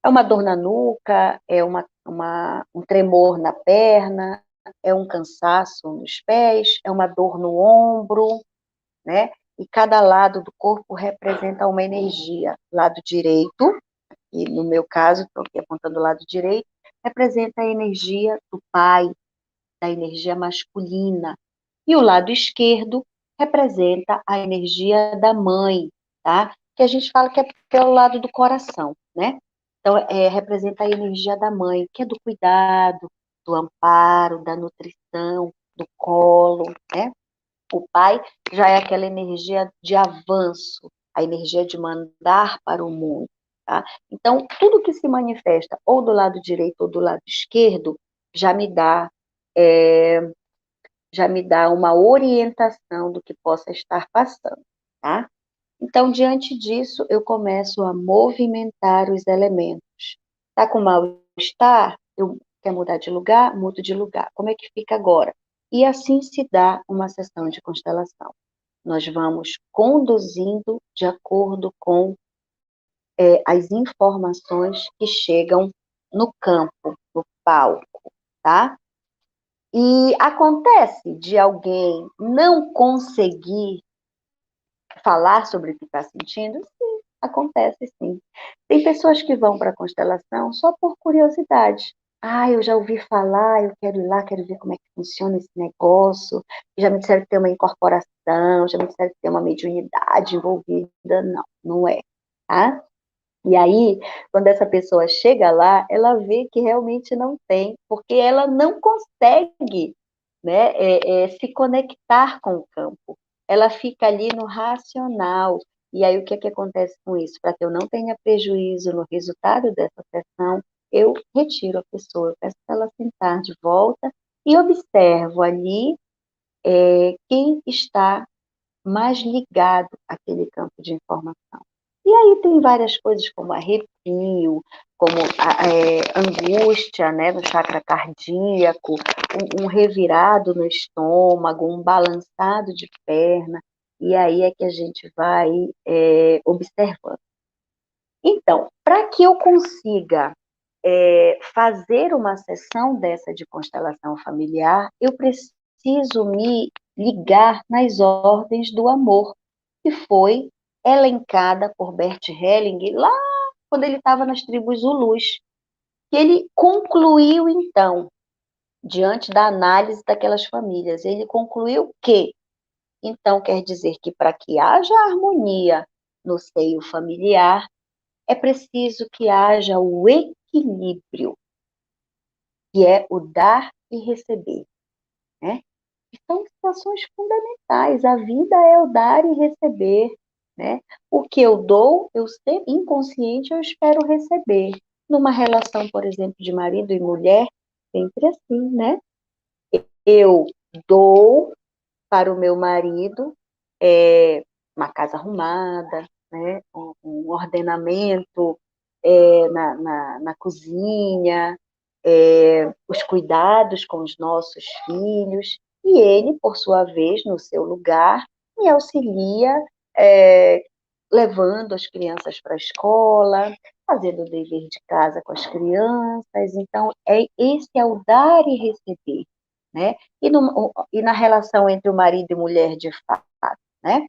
É uma dor na nuca, é um tremor na perna, é um cansaço nos pés, é uma dor no ombro, né? E cada lado do corpo representa uma energia. Lado direito, e no meu caso, estou aqui apontando o lado direito, representa a energia do pai, da energia masculina. E o lado esquerdo representa a energia da mãe, tá? Que a gente fala que é pelo lado do coração, né? Então, representa a energia da mãe, que é do cuidado, do amparo, da nutrição, do colo, né? O pai já é aquela energia de avanço, a energia de mandar para o mundo, tá? Então, tudo que se manifesta ou do lado direito ou do lado esquerdo já me dá é, uma orientação do que possa estar passando, tá? Então, diante disso, eu começo a movimentar os elementos. Está com mal-estar? Eu quero mudar de lugar? Mudo de lugar. Como é que fica agora? E assim se dá uma sessão de constelação. Nós vamos conduzindo de acordo com as informações que chegam no campo, no palco, tá? E acontece de alguém não conseguir falar sobre o que está sentindo? Sim, acontece sim. Tem pessoas que vão para a constelação só por curiosidade. Ah, eu já ouvi falar, eu quero ir lá, quero ver como é que funciona esse negócio. Já me disseram que tem uma incorporação, já me disseram que tem uma mediunidade envolvida. Não, não é, tá? E aí, quando essa pessoa chega lá, ela vê que realmente não tem, porque ela não consegue, né, se conectar com o campo. Ela fica ali no racional. E aí, o que é que acontece com isso? Para que eu não tenha prejuízo no resultado dessa sessão, eu retiro a pessoa, eu peço para ela sentar de volta e observo ali quem está mais ligado àquele campo de informação. E aí tem várias coisas como arrepio, como angústia, né, no chakra cardíaco, um revirado no estômago, um balançado de perna, e aí é que a gente vai observando. Então, para que eu consiga fazer uma sessão dessa de constelação familiar, eu preciso me ligar nas ordens do amor, que foi elencada por Bert Helling lá quando ele estava nas tribos Zulus. Que ele concluiu, então, diante da análise daquelas famílias, ele concluiu que, então, quer dizer que para que haja harmonia no seio familiar, é preciso que haja o equilíbrio, que é o dar e receber, né? São situações fundamentais. A vida é o dar e receber, né? O que eu dou, eu sempre, inconsciente, eu espero receber. Numa relação, por exemplo, de marido e mulher, sempre assim, né? Eu dou para o meu marido uma casa arrumada, né? Um ordenamento na cozinha, os cuidados com os nossos filhos, e ele, por sua vez, no seu lugar, me auxilia levando as crianças para a escola, fazendo o dever de casa com as crianças. Então, esse é o dar e receber, né? E na relação entre o marido e mulher, de fato, né?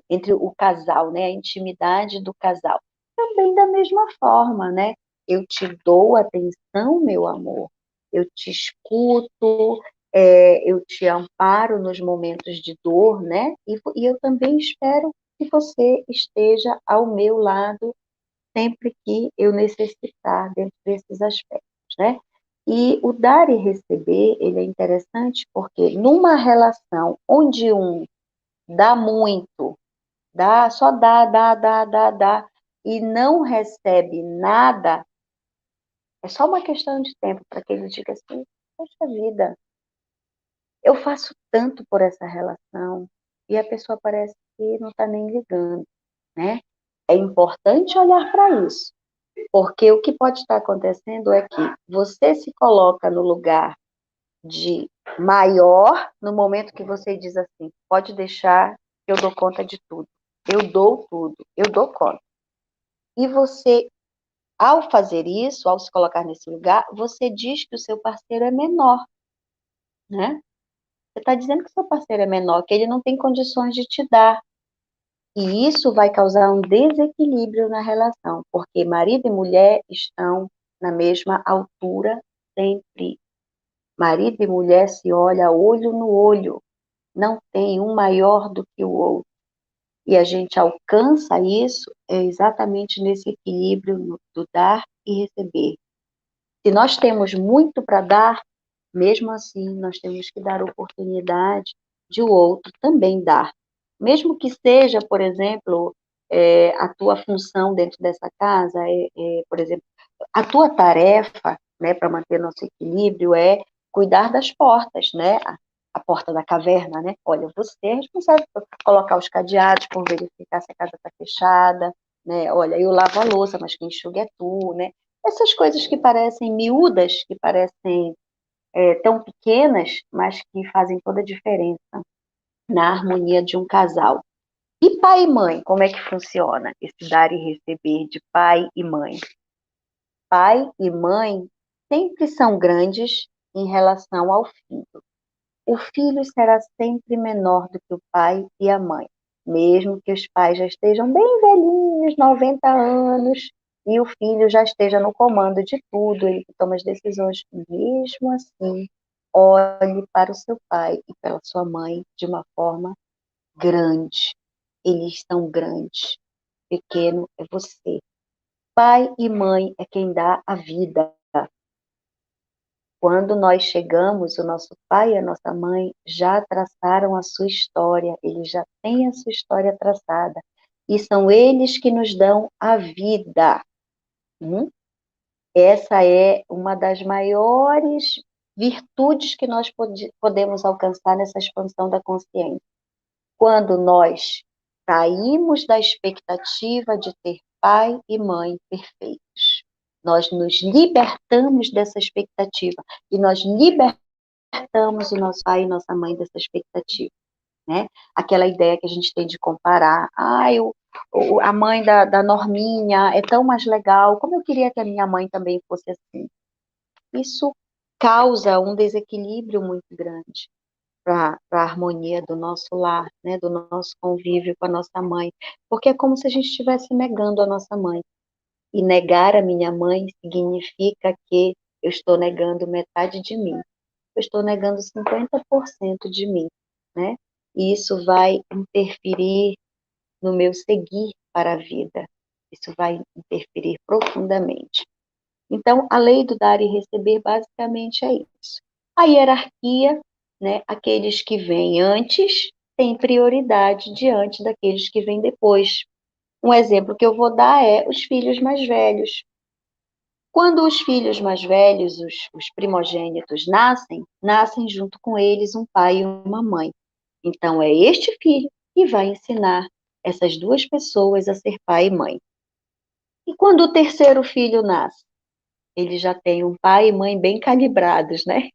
Entre o casal, né? A intimidade do casal. Também da mesma forma, né? Eu te dou atenção, meu amor. Eu te escuto, eu te amparo nos momentos de dor, né? E eu também espero que você esteja ao meu lado sempre que eu necessitar dentro desses aspectos, né? E o dar e receber, ele é interessante porque numa relação onde um dá muito, só dá, e não recebe nada, é só uma questão de tempo para que ele diga assim, poxa vida, eu faço tanto por essa relação, e a pessoa parece que não está nem ligando, né? É importante olhar para isso, porque o que pode estar acontecendo é que você se coloca no lugar de maior no momento que você diz assim, pode deixar, eu dou conta de tudo. Eu dou tudo, eu dou conta. E você, ao fazer isso, ao se colocar nesse lugar, você diz que o seu parceiro é menor, né? Você está dizendo que o seu parceiro é menor, que ele não tem condições de te dar. E isso vai causar um desequilíbrio na relação, porque marido e mulher estão na mesma altura sempre. Marido e mulher se olham olho no olho, não tem um maior do que o outro. E a gente alcança isso exatamente nesse equilíbrio do dar e receber. Se nós temos muito para dar, mesmo assim, nós temos que dar oportunidade de o outro também dar. Mesmo que seja, por exemplo, a tua função dentro dessa casa, por exemplo, a tua tarefa, né, para manter nosso equilíbrio é cuidar das portas, né? a porta da caverna, né? Olha, você é responsável por colocar os cadeados, por verificar se a casa está fechada, né? Olha, eu lavo a louça, mas quem enxuga é tu, né? Essas coisas que parecem miúdas, que parecem tão pequenas, mas que fazem toda a diferença na harmonia de um casal. E pai e mãe, como é que funciona esse dar e receber de pai e mãe? Pai e mãe sempre são grandes em relação ao filho. O filho será sempre menor do que o pai e a mãe, mesmo que os pais já estejam bem velhinhos, 90 anos, e o filho já esteja no comando de tudo, ele que toma as decisões. Mesmo assim, olhe para o seu pai e pela sua mãe de uma forma grande. Eles são grandes. Pequeno é você. Pai e mãe é quem dá a vida. Quando nós chegamos, o nosso pai e a nossa mãe já traçaram a sua história, eles já têm a sua história traçada. E são eles que nos dão a vida. Essa é uma das maiores virtudes que nós podemos alcançar nessa expansão da consciência. Quando nós saímos da expectativa de ter pai e mãe perfeitos, nós nos libertamos dessa expectativa e nós libertamos o nosso pai e nossa mãe dessa expectativa, né? Aquela ideia que a gente tem de comparar, a mãe da Norminha é tão mais legal, como eu queria que a minha mãe também fosse assim. Isso causa um desequilíbrio muito grande para a harmonia do nosso lar, né, do nosso convívio com a nossa mãe, porque é como se a gente estivesse negando a nossa mãe. E negar a minha mãe significa que eu estou negando metade de mim. Eu estou negando 50% de mim, né? E isso vai interferir no meu seguir para a vida. Isso vai interferir profundamente. Então, a lei do dar e receber basicamente é isso. A hierarquia, né? Aqueles que vêm antes têm prioridade diante daqueles que vêm depois. Um exemplo que eu vou dar é os filhos mais velhos. Quando os filhos mais velhos, os primogênitos, nascem junto com eles um pai e uma mãe. Então, é este filho que vai ensinar essas duas pessoas a ser pai e mãe. E quando o terceiro filho nasce? Ele já tem um pai e mãe bem calibrados, né?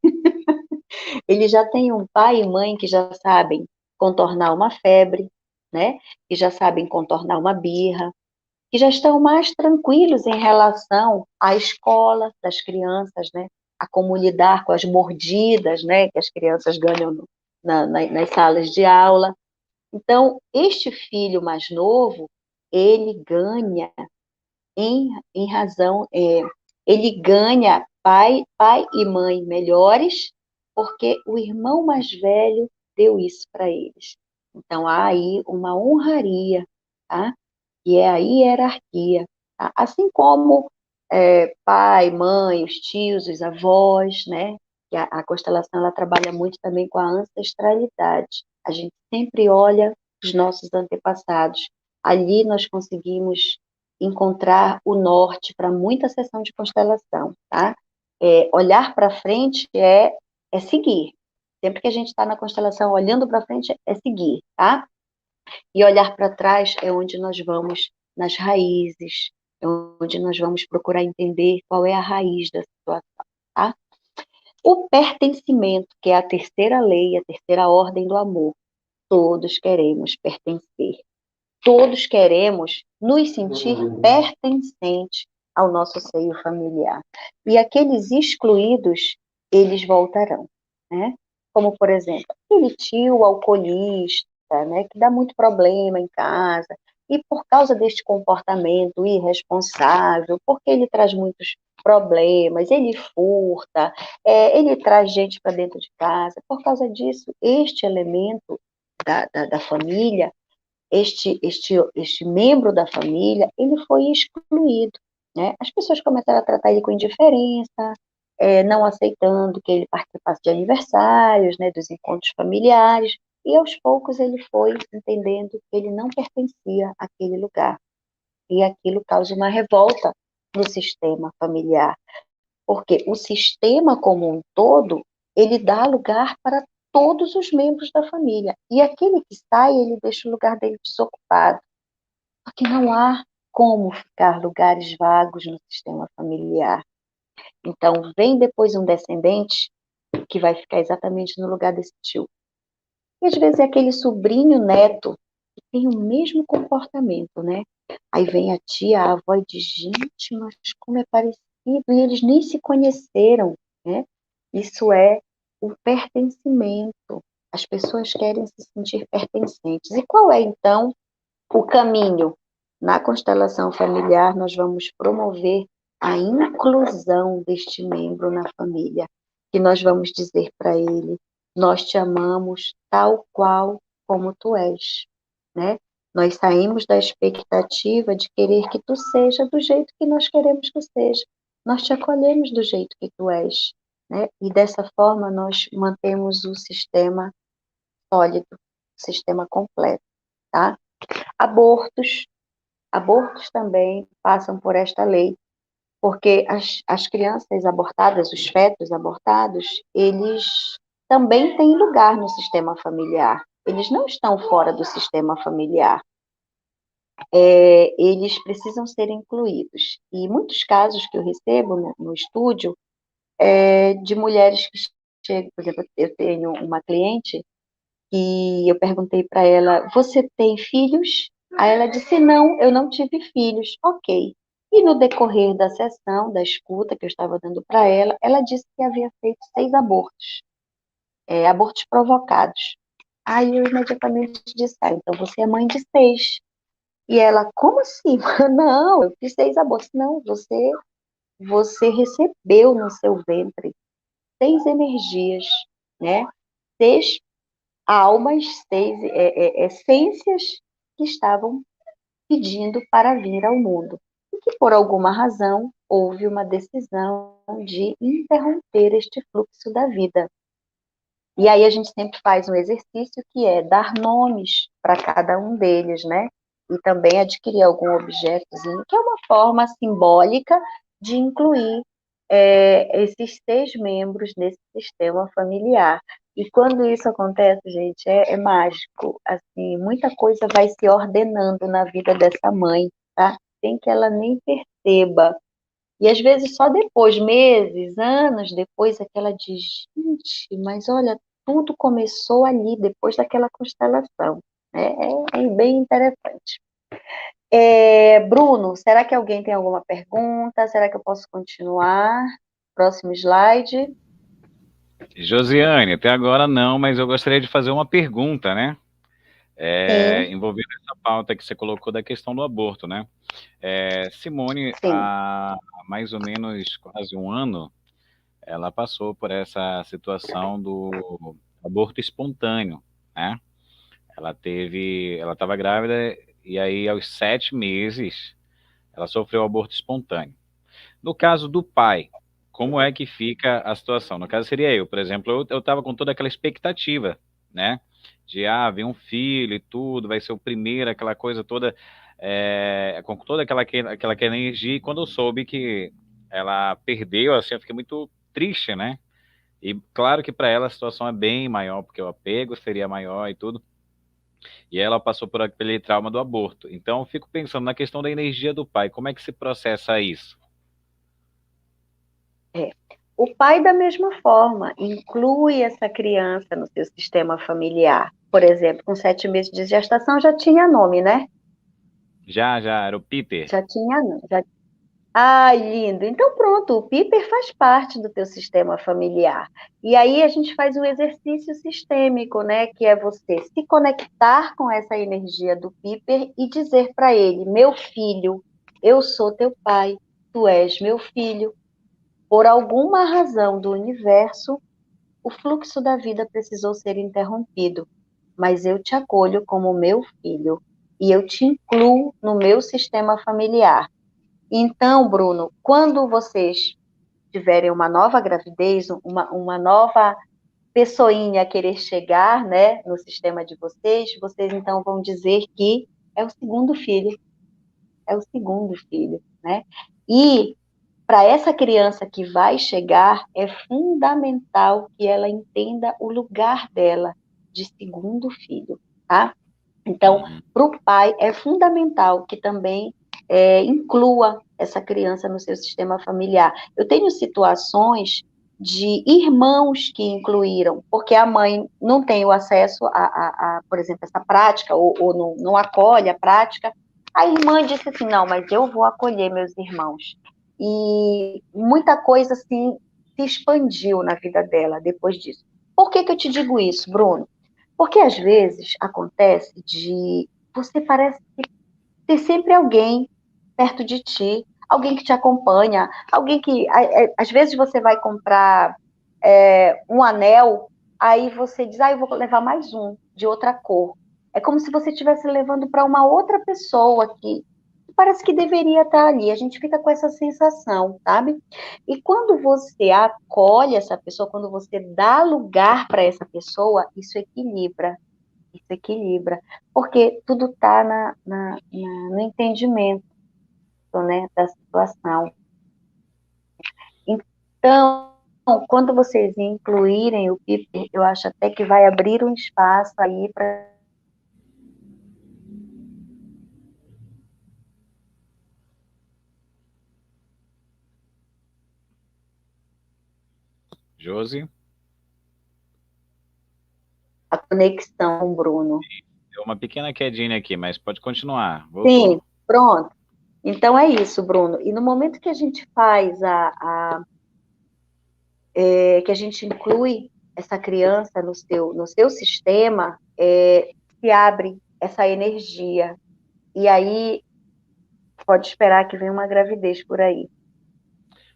Ele já tem um pai e mãe que já sabem contornar uma febre, né? Que já sabem contornar uma birra, que já estão mais tranquilos em relação à escola das crianças, né? A como lidar com as mordidas, né? Que as crianças ganham nas salas de aula. Então, este filho mais novo, ele ganha em razão, ele ganha pai e mãe melhores, porque o irmão mais velho deu isso para eles. Então, há aí uma honraria, tá? Que é a hierarquia. Tá? Assim como pai, mãe, os tios, os avós, né? Que a constelação ela trabalha muito também com a ancestralidade. A gente sempre olha os nossos antepassados. Ali nós conseguimos encontrar o norte para muita sessão de constelação, tá? Olhar para frente é seguir. Sempre que a gente está na constelação olhando para frente é seguir, tá? E olhar para trás é onde nós vamos nas raízes, é onde nós vamos procurar entender qual é a raiz da situação, tá? O pertencimento, que é a terceira lei, a terceira ordem do amor. Todos queremos pertencer. Todos queremos nos sentir pertencentes ao nosso seio familiar. E aqueles excluídos, eles voltarão, né? Como, por exemplo, aquele tio alcoolista, né, que dá muito problema em casa, e por causa deste comportamento irresponsável, porque ele traz muitos problemas, ele furta, ele traz gente para dentro de casa, por causa disso, este elemento da família, este membro da família, ele foi excluído, né? As pessoas começaram a tratar ele com indiferença, não aceitando que ele participasse de aniversários, né, dos encontros familiares, e aos poucos ele foi entendendo que ele não pertencia àquele lugar. E aquilo causa uma revolta no sistema familiar, porque o sistema como um todo, ele dá lugar para todos os membros da família. E aquele que sai, ele deixa o lugar dele desocupado. Porque não há como ficar lugares vagos no sistema familiar. Então, vem depois um descendente que vai ficar exatamente no lugar desse tio. E às vezes é aquele sobrinho neto que tem o mesmo comportamento, né? Aí vem a tia, a avó e diz, gente, mas como é parecido, e eles nem se conheceram, né? Isso é o pertencimento. As pessoas querem se sentir pertencentes. E qual é, então, o caminho? Na constelação familiar, nós vamos promover a inclusão deste membro na família, que nós vamos dizer para ele, nós te amamos tal qual como tu és, né? Nós saímos da expectativa de querer que tu seja do jeito que nós queremos que seja. Nós te acolhemos do jeito que tu és, né? E dessa forma nós mantemos o sistema sólido, o sistema completo, tá? Abortos, abortos também passam por esta lei, porque as crianças abortadas, os fetos abortados, eles também têm lugar no sistema familiar. Eles não estão fora do sistema familiar. Eles precisam ser incluídos. E muitos casos que eu recebo no estúdio de mulheres que chegam, por exemplo, eu tenho uma cliente e eu perguntei para ela, você tem filhos? Aí ela disse, não, eu não tive filhos. Ok. E no decorrer da sessão, da escuta que eu estava dando para ela, ela disse que havia feito 6 abortos, abortos provocados. Aí eu imediatamente disse, então você é mãe de 6. E ela, como assim? Não, eu fiz 6 abortos. Não, você recebeu no seu ventre 6 energias, né? 6 almas, 6 essências que estavam pedindo para vir ao mundo. E que, por alguma razão, houve uma decisão de interromper este fluxo da vida. E aí a gente sempre faz um exercício que é dar nomes para cada um deles, né? E também adquirir algum objetozinho, que é uma forma simbólica de incluir esses 6 membros nesse sistema familiar. E quando isso acontece, gente, é mágico. Assim, muita coisa vai se ordenando na vida dessa mãe, tá? Sem que ela nem perceba. E às vezes só depois, meses, anos depois, é que ela diz, gente, mas olha, tudo começou ali, depois daquela constelação. É bem interessante. Bruno, será que alguém tem alguma pergunta? Será que eu posso continuar? Próximo slide. Josiane, até agora não, mas eu gostaria de fazer uma pergunta, né? Sim, Envolvendo essa pauta que você colocou da questão do aborto, né? Simone, sim. há mais ou menos quase um ano, ela passou por essa situação do aborto espontâneo, né? Ela estava grávida e aí aos 7 meses ela sofreu aborto espontâneo. No caso do pai, como é que fica a situação? No caso seria eu, por exemplo, eu estava com toda aquela expectativa, né? De, ver um filho e tudo, vai ser o primeiro, aquela coisa toda, com toda aquela energia, e quando eu soube que ela perdeu, assim, eu fiquei muito triste, né? E claro que para ela a situação é bem maior, porque o apego seria maior e tudo, e ela passou por aquele trauma do aborto. Então eu fico pensando na questão da energia do pai, como é que se processa isso? É. O pai, da mesma forma, inclui essa criança no seu sistema familiar. Por exemplo, com 7 meses de gestação já tinha nome, né? Já, era o Peter. Já tinha nome. Ai, lindo. Então, pronto, o Piper faz parte do teu sistema familiar. E aí a gente faz um exercício sistêmico, né? Que é você se conectar com essa energia do Piper e dizer para ele: meu filho, eu sou teu pai, tu és meu filho. Por alguma razão do universo, o fluxo da vida precisou ser interrompido, mas eu te acolho como meu filho e eu te incluo no meu sistema familiar. Então, Bruno, quando vocês tiverem uma nova gravidez, uma nova pessoinha a querer chegar, né, no sistema de vocês então vão dizer que é o segundo filho, é o segundo filho, né? E para essa criança que vai chegar, é fundamental que ela entenda o lugar dela de segundo filho, tá? Então, Uhum. para o pai, é fundamental que também inclua essa criança no seu sistema familiar. Eu tenho situações de irmãos que incluíram, porque a mãe não tem o acesso por exemplo, essa prática, ou não acolhe a prática. A irmã disse assim, não, mas eu vou acolher meus irmãos. E muita coisa, assim, se expandiu na vida dela depois disso. Por que que eu te digo isso, Bruno? Porque às vezes acontece de você parece ter sempre alguém perto de ti, alguém que te acompanha, alguém que às vezes você vai comprar um anel, aí você diz, eu vou levar mais um de outra cor. É como se você estivesse levando para uma outra pessoa que parece que deveria estar ali. A gente fica com essa sensação, sabe? E quando você acolhe essa pessoa, quando você dá lugar para essa pessoa, isso equilibra, porque tudo está no entendimento, né, da situação. Então, quando vocês incluírem o Piper, eu acho até que vai abrir um espaço aí para... Josi, a conexão, Bruno. deu uma pequena quedinha aqui, mas pode continuar. Voltou. Sim, pronto. Então é isso, Bruno. E no momento que a gente faz que a gente inclui essa criança no seu sistema, se abre essa energia. E aí pode esperar que venha uma gravidez por aí.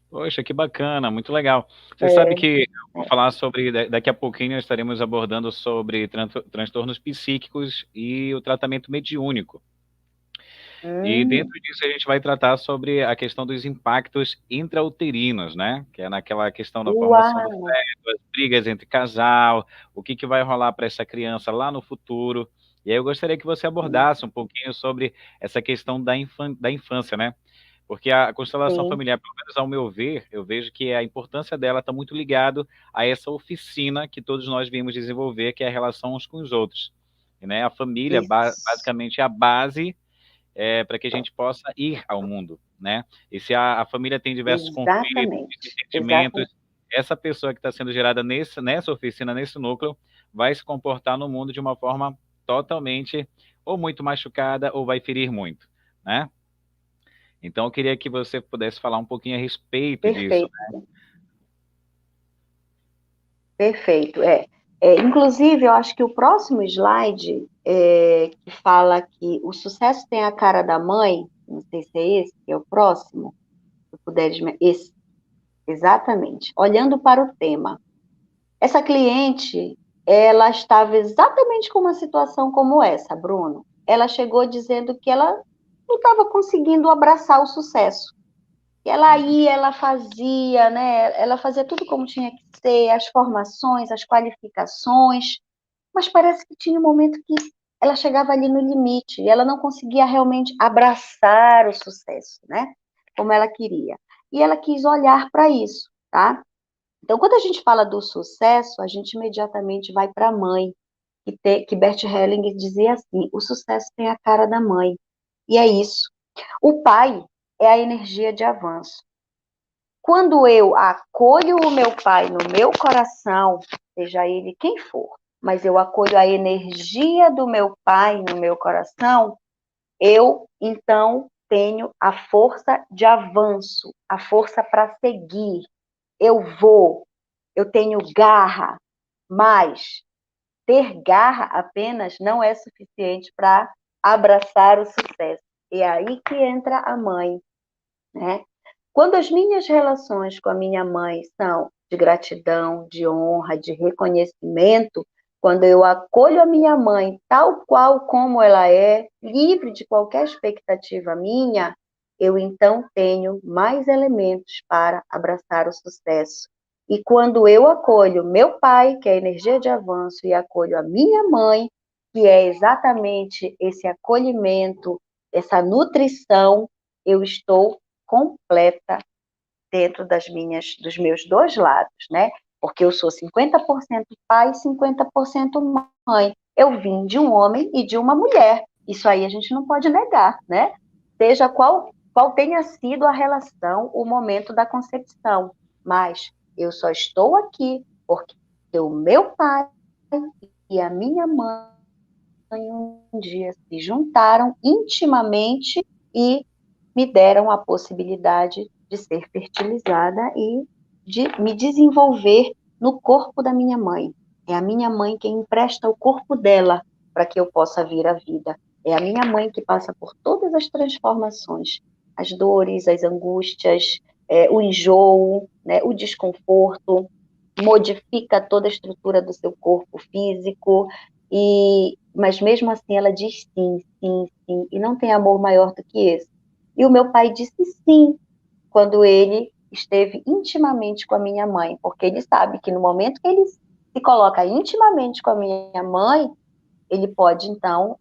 Poxa, que bacana, muito legal. Você sabe É, que eu vou falar sobre, daqui a pouquinho estaremos abordando sobre transtornos psíquicos e o tratamento mediúnico. E dentro disso a gente vai tratar sobre a questão dos impactos intrauterinos, né? Que é naquela questão da formação do uau, feto, as brigas entre casal, o que que vai rolar para essa criança lá no futuro. E aí eu gostaria que você abordasse um pouquinho sobre essa questão da infância, né? Porque a constelação sim, familiar, pelo menos ao meu ver, eu vejo que a importância dela está muito ligado a essa oficina que todos nós viemos desenvolver, que é a relação uns com os outros. E, né, a família, isso, basicamente, é a base para que a gente possa ir ao mundo, né? E se a família tem diversos conflitos, exatamente, sentimentos, exatamente, essa pessoa que está sendo gerada nessa oficina, nesse núcleo, vai se comportar no mundo de uma forma totalmente ou muito machucada ou vai ferir muito, né? Então, eu queria que você pudesse falar um pouquinho a respeito disso. perfeito, perfeito, inclusive, eu acho que o próximo slide, que fala que o sucesso tem a cara da mãe, não sei se é esse, que é o próximo, se puderes, esse, exatamente, olhando para o tema. Essa cliente, ela estava exatamente com uma situação como essa, Bruno. Ela chegou dizendo que ela não estava conseguindo abraçar o sucesso. Ela Uhum. ia, ela fazia, né? Ela fazia tudo como tinha que ser, as formações, as qualificações, mas parece que tinha um momento que ela chegava ali no limite e ela não conseguia realmente abraçar o sucesso, né? Como ela queria. E ela quis olhar para isso, tá? Então, quando a gente fala do sucesso, a gente imediatamente vai para a mãe, que Bert Hellinger dizia assim: o sucesso tem a cara da mãe. E é isso. O pai é a energia de avanço. Quando eu acolho o meu pai no meu coração, seja ele quem for, mas eu acolho a energia do meu pai no meu coração, eu então tenho a força de avanço, a força para seguir. Eu vou, eu tenho garra, mas ter garra apenas não é suficiente para abraçar o sucesso. E é aí que entra a mãe, né? Quando as minhas relações com a minha mãe são de gratidão, de honra, de reconhecimento, quando eu acolho a minha mãe tal qual como ela é, livre de qualquer expectativa minha, eu então tenho mais elementos para abraçar o sucesso. E quando eu acolho meu pai, que é a energia de avanço, e acolho a minha mãe, que é exatamente esse acolhimento, essa nutrição, eu estou completamente dentro dos meus dois lados, né? Porque eu sou 50% pai, 50% mãe. Eu vim de um homem e de uma mulher. Isso aí a gente não pode negar, né? Seja qual tenha sido a relação, o momento da concepção. Mas eu só estou aqui porque o meu pai e a minha mãe um dia se juntaram intimamente e me deram a possibilidade de ser fertilizada e de me desenvolver no corpo da minha mãe. É a minha mãe quem empresta o corpo dela para que eu possa vir à vida. É a minha mãe que passa por todas as transformações, as dores, as angústias, o enjoo, né, o desconforto, modifica toda a estrutura do seu corpo físico, mas mesmo assim ela diz sim, sim, sim, e não tem amor maior do que esse. E o meu pai disse sim, quando ele esteve intimamente com a minha mãe, porque ele sabe que no momento que ele se coloca intimamente com a minha mãe, ele pode, então,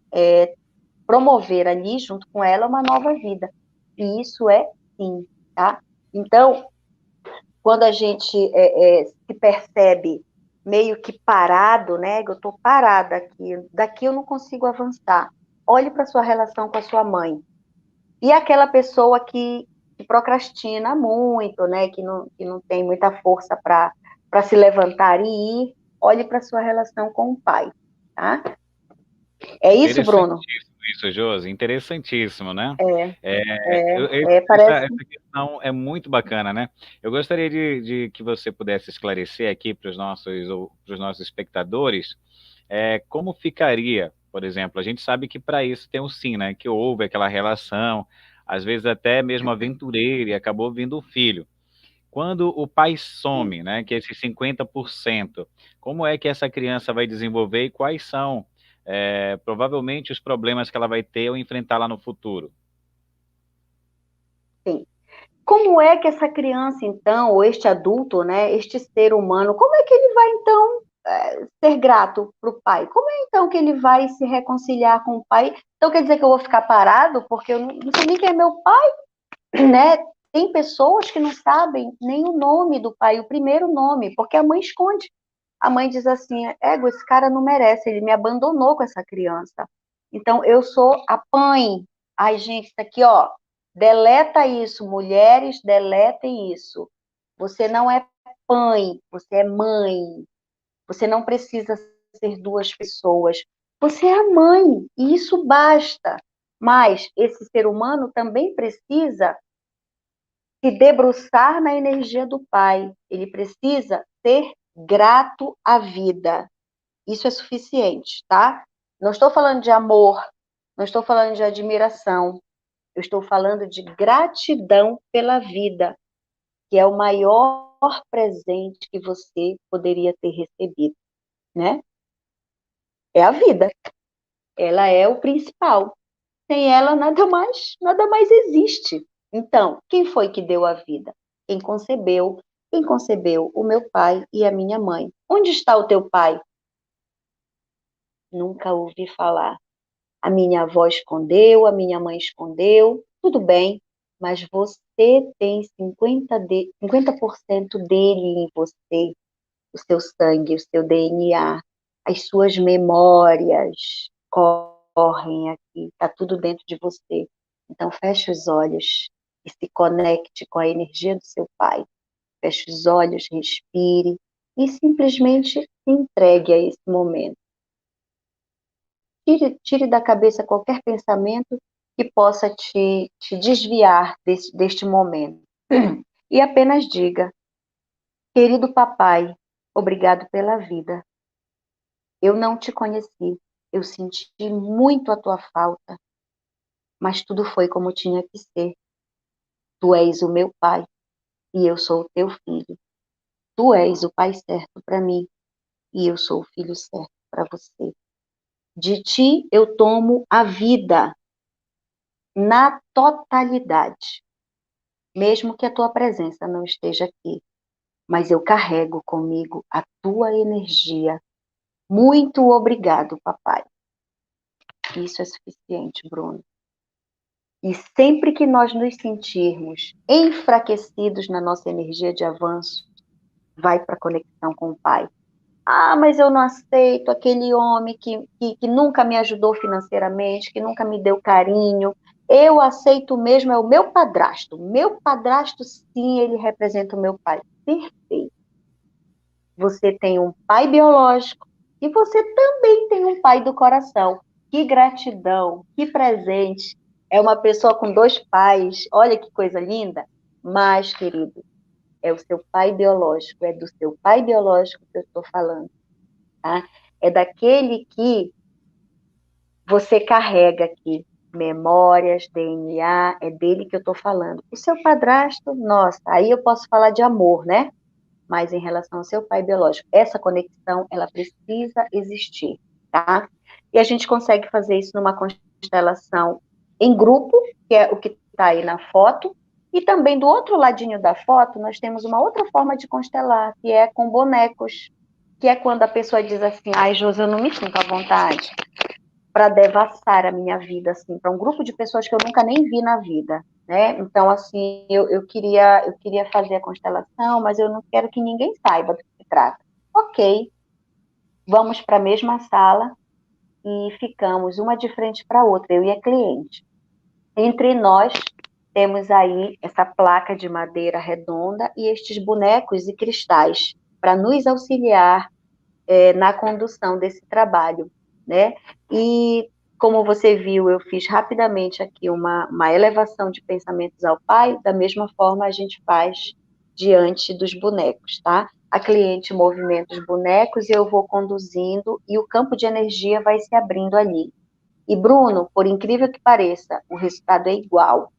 promover ali, junto com ela, uma nova vida. E isso é sim, tá? Então, quando a gente se percebe meio que parado, né? Eu estou parada aqui, daqui eu não consigo avançar. Olhe para a sua relação com a sua mãe. E aquela pessoa que procrastina muito, né? Que não tem muita força para se levantar e ir, olhe para a sua relação com o pai, tá? É isso, Bruno? Interessantíssimo isso, Josi, interessantíssimo, né? É, Essa parece. questão é muito bacana, né? Eu gostaria de que você pudesse esclarecer aqui para os nossos espectadores como ficaria, por exemplo, a gente sabe que para isso tem um sim, né? Que houve aquela relação, às vezes até mesmo aventureira, e acabou vindo o filho. Quando o pai some, né, que é esses 50%, como é que essa criança vai desenvolver e quais são, provavelmente, os problemas que ela vai ter ao enfrentar lá no futuro? Sim. Como é que essa criança, então, ou este adulto, né, este ser humano, como é que ele vai, então, ser grato para o pai? Como é, então, que ele vai se reconciliar com o pai? Então, quer dizer que eu vou ficar parado porque eu não sei nem quem é meu pai, né? Tem pessoas que não sabem nem o nome do pai, o primeiro nome, porque a mãe esconde. A mãe diz assim, ego, esse cara não merece, ele me abandonou com essa criança. Então, eu sou a mãe. Ai, gente, isso aqui, ó, deleta isso, mulheres, deletem isso. Você não é mãe, você é mãe. Você não precisa ser duas pessoas. Você é a mãe, e isso basta. Mas esse ser humano também precisa se debruçar na energia do pai. Ele precisa ser grato à vida. Isso é suficiente, tá? Não estou falando de amor, não estou falando de admiração. Eu estou falando de gratidão pela vida, que é o maior presente que você poderia ter recebido, né? É a vida. Ela é o principal. Sem ela, nada mais existe. Então, quem foi que deu a vida? Quem concebeu? Quem concebeu? O meu pai e a minha mãe. Onde está o teu pai? Nunca ouvi falar. A minha avó escondeu, a minha mãe escondeu, tudo bem, mas você tem 50% dele em você, o seu sangue, o seu DNA, as suas memórias correm aqui, está tudo dentro de você. Então, feche os olhos e se conecte com a energia do seu pai. Feche os olhos, respire e simplesmente se entregue a esse momento. Tire da cabeça qualquer pensamento que possa te desviar deste momento. E apenas diga, querido papai, obrigado pela vida. Eu não te conheci, eu senti muito a tua falta, mas tudo foi como tinha que ser. Tu és o meu pai e eu sou o teu filho. Tu és o pai certo para mim e eu sou o filho certo para você. De ti eu tomo a vida na totalidade, mesmo que a tua presença não esteja aqui, mas eu carrego comigo a tua energia. Muito obrigado, papai. Isso é suficiente, Bruno. E sempre que nós nos sentirmos enfraquecidos na nossa energia de avanço, vai para a conexão com o Pai. Ah, mas eu não aceito aquele homem que nunca me ajudou financeiramente, que nunca me deu carinho. Eu aceito mesmo, é o meu padrasto. Meu padrasto, sim, ele representa o meu pai. Perfeito. Você tem um pai biológico e você também tem um pai do coração. Que gratidão, que presente. É uma pessoa com dois pais. Olha que coisa linda. Mas, querido, é o seu pai biológico, é do seu pai biológico que eu estou falando. Tá? É daquele que você carrega aqui, memórias, DNA, é dele que eu estou falando. O seu padrasto, nossa, aí eu posso falar de amor, né? Mas em relação ao seu pai biológico, essa conexão, ela precisa existir, tá? E a gente consegue fazer isso numa constelação em grupo, que é o que está aí na foto, e também do outro ladinho da foto, nós temos uma outra forma de constelar, que é com bonecos, que é quando a pessoa diz assim, ai, Josi, eu não me sinto à vontade para devassar a minha vida, assim, para um grupo de pessoas que eu nunca nem vi na vida, né? Então, assim, eu queria fazer a constelação, mas eu não quero que ninguém saiba do que se trata. Ok, vamos para a mesma sala e ficamos uma de frente para a outra, eu e a cliente. Entre nós, temos aí essa placa de madeira redonda e estes bonecos e cristais para nos auxiliar na condução desse trabalho, né? E como você viu, eu fiz rapidamente aqui uma elevação de pensamentos ao Pai, da mesma forma a gente faz diante dos bonecos, tá? A cliente movimenta os bonecos e eu vou conduzindo e o campo de energia vai se abrindo ali. E Bruno, por incrível que pareça, o resultado é igual,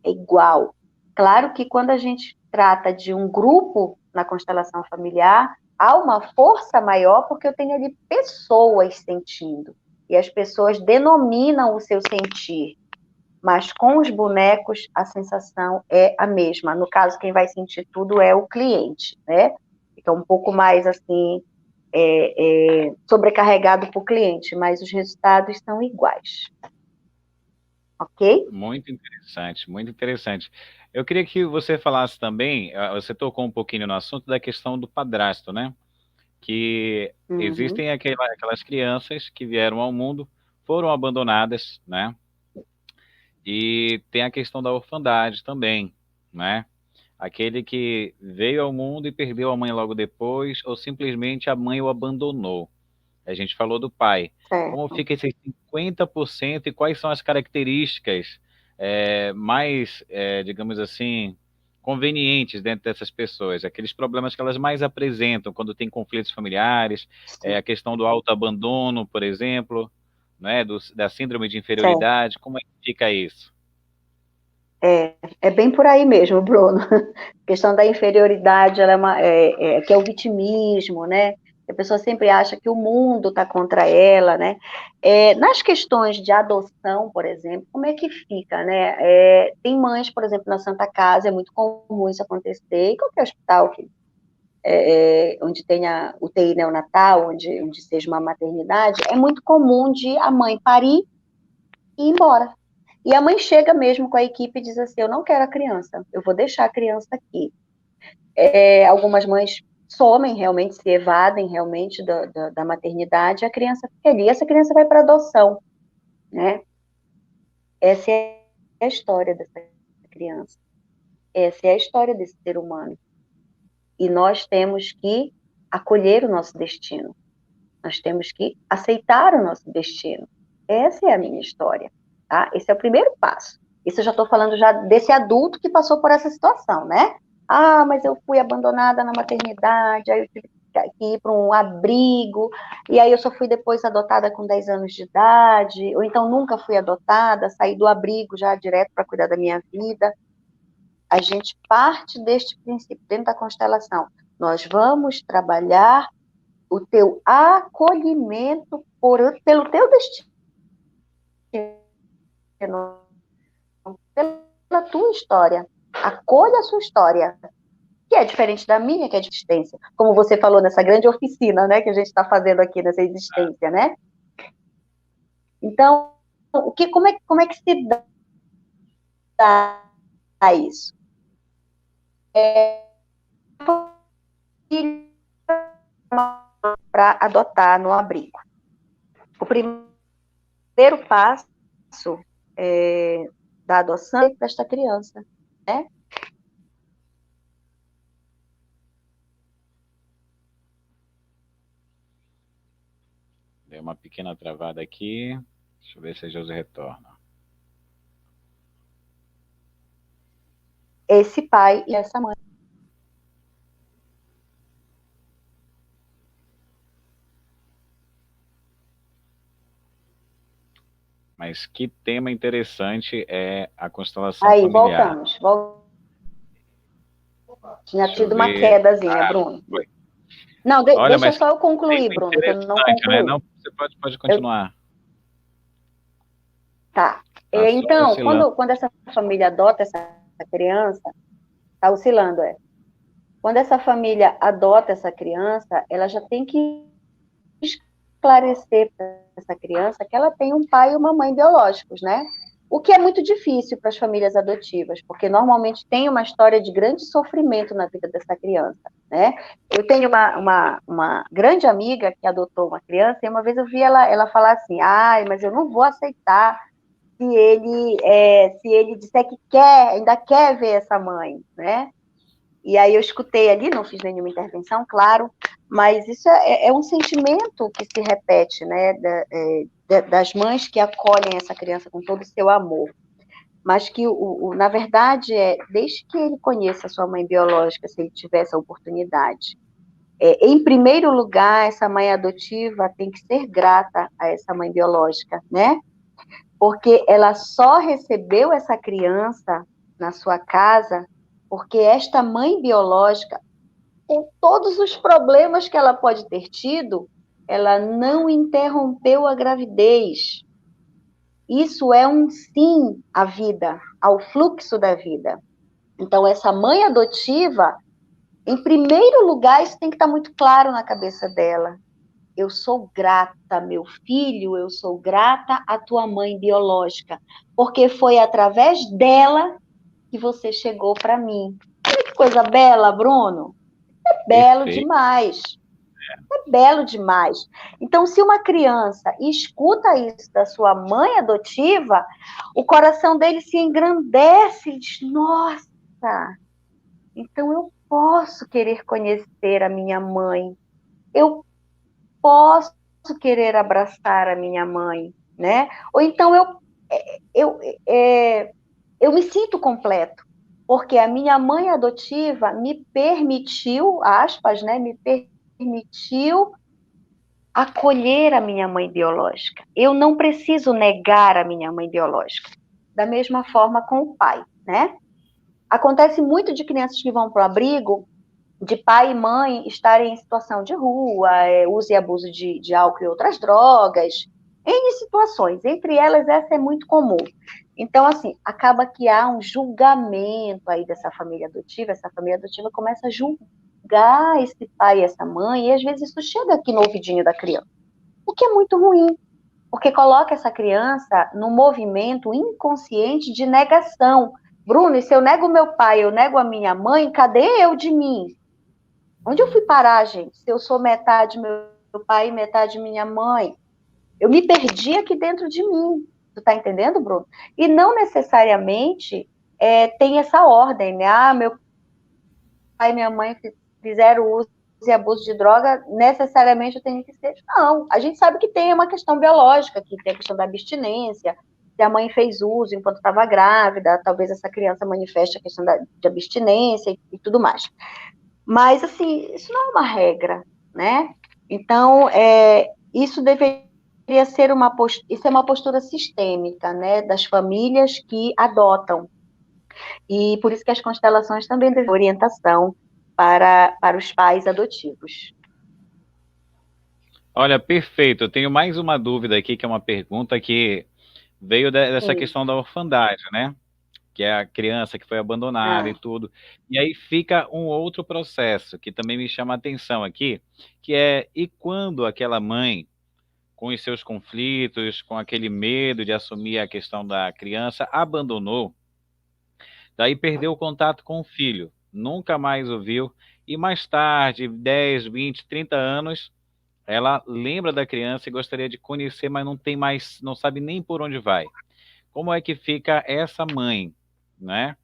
é igual. Claro que quando a gente trata de um grupo na constelação familiar, há uma força maior porque eu tenho ali pessoas sentindo. E as pessoas denominam o seu sentir. Mas com os bonecos, a sensação é a mesma. No caso, quem vai sentir tudo é o cliente, né? Fica um pouco mais, assim, sobrecarregado para o cliente, mas os resultados são iguais. Ok? Muito interessante, muito interessante. Eu queria que você falasse também, você tocou um pouquinho no assunto da questão do padrasto, né? Que Uhum. existem aquelas crianças que vieram ao mundo, foram abandonadas, né? E tem a questão da orfandade também, né? Aquele que veio ao mundo e perdeu a mãe logo depois, ou simplesmente a mãe o abandonou. A gente falou do pai. Como Certo. fica esses 50% e quais são as características mais, digamos assim, convenientes dentro dessas pessoas? Aqueles problemas que elas mais apresentam quando tem conflitos familiares, Sim. a questão do autoabandono, por exemplo, né, da síndrome de Certo. inferioridade, como é que fica isso? É bem por aí mesmo, Bruno. A questão da inferioridade, ela que é o vitimismo, né? A pessoa sempre acha que o mundo está contra ela, né? Nas questões de adoção, por exemplo, como é que fica, né? Tem mães, por exemplo, na Santa Casa, é muito comum isso acontecer, em qualquer hospital onde tenha UTI neonatal, onde seja uma maternidade, é muito comum de a mãe parir e ir embora. E a mãe chega mesmo com a equipe e diz assim, eu não quero a criança, eu vou deixar a criança aqui. Algumas mães somem realmente, se evadem realmente da maternidade, a criança fica ali, essa criança vai para adoção, né? Essa é a história dessa criança, essa é a história desse ser humano. E nós temos que acolher o nosso destino, nós temos que aceitar o nosso destino. Essa é a minha história, tá? Esse é o primeiro passo. Isso eu já estou falando já desse adulto que passou por essa situação, né? Ah, mas eu fui abandonada na maternidade, aí eu tive que ir para um abrigo, e aí eu só fui depois adotada com 10 anos de idade, ou então nunca fui adotada, saí do abrigo já direto para cuidar da minha vida. A gente parte deste princípio, dentro da constelação. Nós vamos trabalhar o teu acolhimento pelo teu destino, pela tua história. Acolha a sua história, que é diferente da minha, que é de existência. Como você falou nessa grande oficina, né, que a gente está fazendo aqui nessa existência, né? Então, como é que se dá isso. Para adotar no abrigo. O primeiro passo da adoção é para esta criança, né? Deu uma pequena travada aqui. Deixa eu ver se a Josi retorna. Esse pai e essa mãe. Mas que tema interessante é a constelação Aí, familiar. voltamos. Tinha Deixa eu tido uma ver. quedazinha, Bruno. Foi. Não, Olha, deixa mas só eu concluir, tema Bruno, que eu não interessante, né? concluí. Não, você pode continuar. Tá. Tá só Então, oscilando. quando essa família adota essa criança, tá oscilando, Quando essa família adota essa criança, ela já tem que esclarecer para essa criança que ela tem um pai e uma mãe biológicos, né? O que é muito difícil para as famílias adotivas, porque normalmente tem uma história de grande sofrimento na vida dessa criança, né? Eu tenho uma grande amiga que adotou uma criança e uma vez eu vi ela falar assim, ai, mas eu não vou aceitar se ele disser que quer, ainda quer ver essa mãe, né? E aí eu escutei ali, não fiz nenhuma intervenção, claro, mas isso é um sentimento que se repete, né, das mães que acolhem essa criança com todo o seu amor. Mas que, na verdade, desde que ele conheça a sua mãe biológica, se ele tiver essa oportunidade, em primeiro lugar, essa mãe adotiva tem que ser grata a essa mãe biológica, né? Porque ela só recebeu essa criança na sua casa porque esta mãe biológica, com todos os problemas que ela pode ter tido, ela não interrompeu a gravidez. Isso é um sim à vida, ao fluxo da vida. Então, essa mãe adotiva, em primeiro lugar, isso tem que estar muito claro na cabeça dela. Eu sou grata, meu filho, eu sou grata à tua mãe biológica, porque foi através dela que você chegou para mim. Olha que coisa bela, Bruno. É belo Perfeito. demais. É belo demais. Então, se uma criança escuta isso da sua mãe adotiva, o coração dele se engrandece e diz: nossa, então eu posso querer conhecer a minha mãe. Eu posso querer abraçar a minha mãe, né? Ou então eu, eu me sinto completo, porque a minha mãe adotiva me permitiu, aspas, né? Me permitiu acolher a minha mãe biológica. Eu não preciso negar a minha mãe biológica. Da mesma forma com o pai, né? Acontece muito de crianças que vão para o abrigo de pai e mãe estarem em situação de rua, uso e abuso de álcool e outras drogas, N situações, entre elas essa é muito comum. Então, assim, acaba que há um julgamento aí dessa família adotiva, essa família adotiva começa a julgar esse pai e essa mãe, e às vezes isso chega aqui no ouvidinho da criança, o que é muito ruim, porque coloca essa criança num movimento inconsciente de negação. Bruno, e se eu nego meu pai, eu nego a minha mãe, cadê eu de mim? Onde eu fui parar, gente? Se eu sou metade meu pai e metade minha mãe. Eu me perdi aqui dentro de mim. Tu tá entendendo, Bruno? E não necessariamente tem essa ordem, né? Ah, meu pai e minha mãe fizeram uso e abuso de droga, necessariamente eu tenho que ser. Não, a gente sabe que tem uma questão biológica, que tem a questão da abstinência, se a mãe fez uso enquanto estava grávida, talvez essa criança manifeste a questão de abstinência e tudo mais. Mas, assim, isso não é uma regra, né? Então, isso deveria ser isso é uma postura sistêmica, né, das famílias que adotam. E por isso que as constelações também devem ter orientação para os pais adotivos. Olha, perfeito. Eu tenho mais uma dúvida aqui, que é uma pergunta que veio dessa Sim. questão da orfandade, né? Que é a criança que foi abandonada e Ah, tudo. E aí fica um outro processo que também me chama a atenção aqui, que é: e quando aquela mãe, com os seus conflitos, com aquele medo de assumir a questão da criança, abandonou, Daí perdeu o contato com o filho, nunca mais o viu, e mais tarde, 10, 20, 30 anos, ela lembra da criança e gostaria de conhecer, mas não tem mais, não sabe nem por onde vai. Como é que fica essa mãe, né?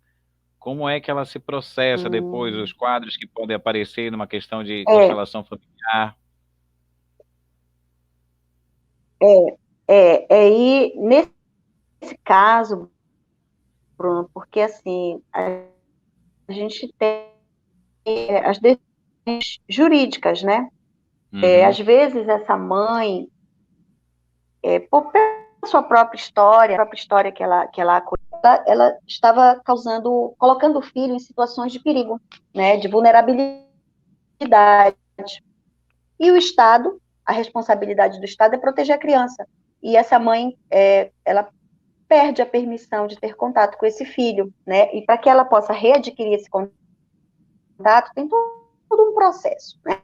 Como é que ela se processa depois, os Hum, quadros que podem aparecer numa questão de é, constelação familiar? e nesse caso, Bruno, porque assim, a gente tem as decisões jurídicas, né? Uhum, Às vezes essa mãe, por pela sua própria história que ela acolheu, ela estava colocando o filho em situações de perigo, né? De vulnerabilidade. E o Estado, a responsabilidade do Estado é proteger a criança. E essa mãe, ela perde a permissão de ter contato com esse filho, né? E para que ela possa readquirir esse contato, tem todo um processo, né?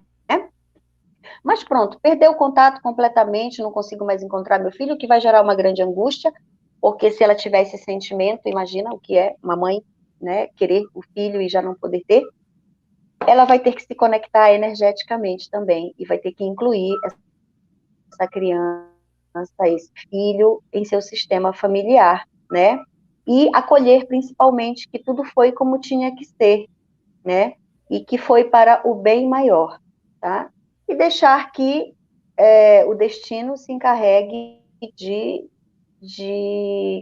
Mas pronto, perdeu o contato completamente, não consigo mais encontrar meu filho, o que vai gerar uma grande angústia, porque se ela tiver esse sentimento, imagina o que é uma mãe, né, querer o filho e já não poder ter, ela vai ter que se conectar energeticamente também, e vai ter que incluir essa criança, esse filho, em seu sistema familiar, né? E acolher principalmente que tudo foi como tinha que ser, né? E que foi para o bem maior, tá? E deixar que o destino se encarregue de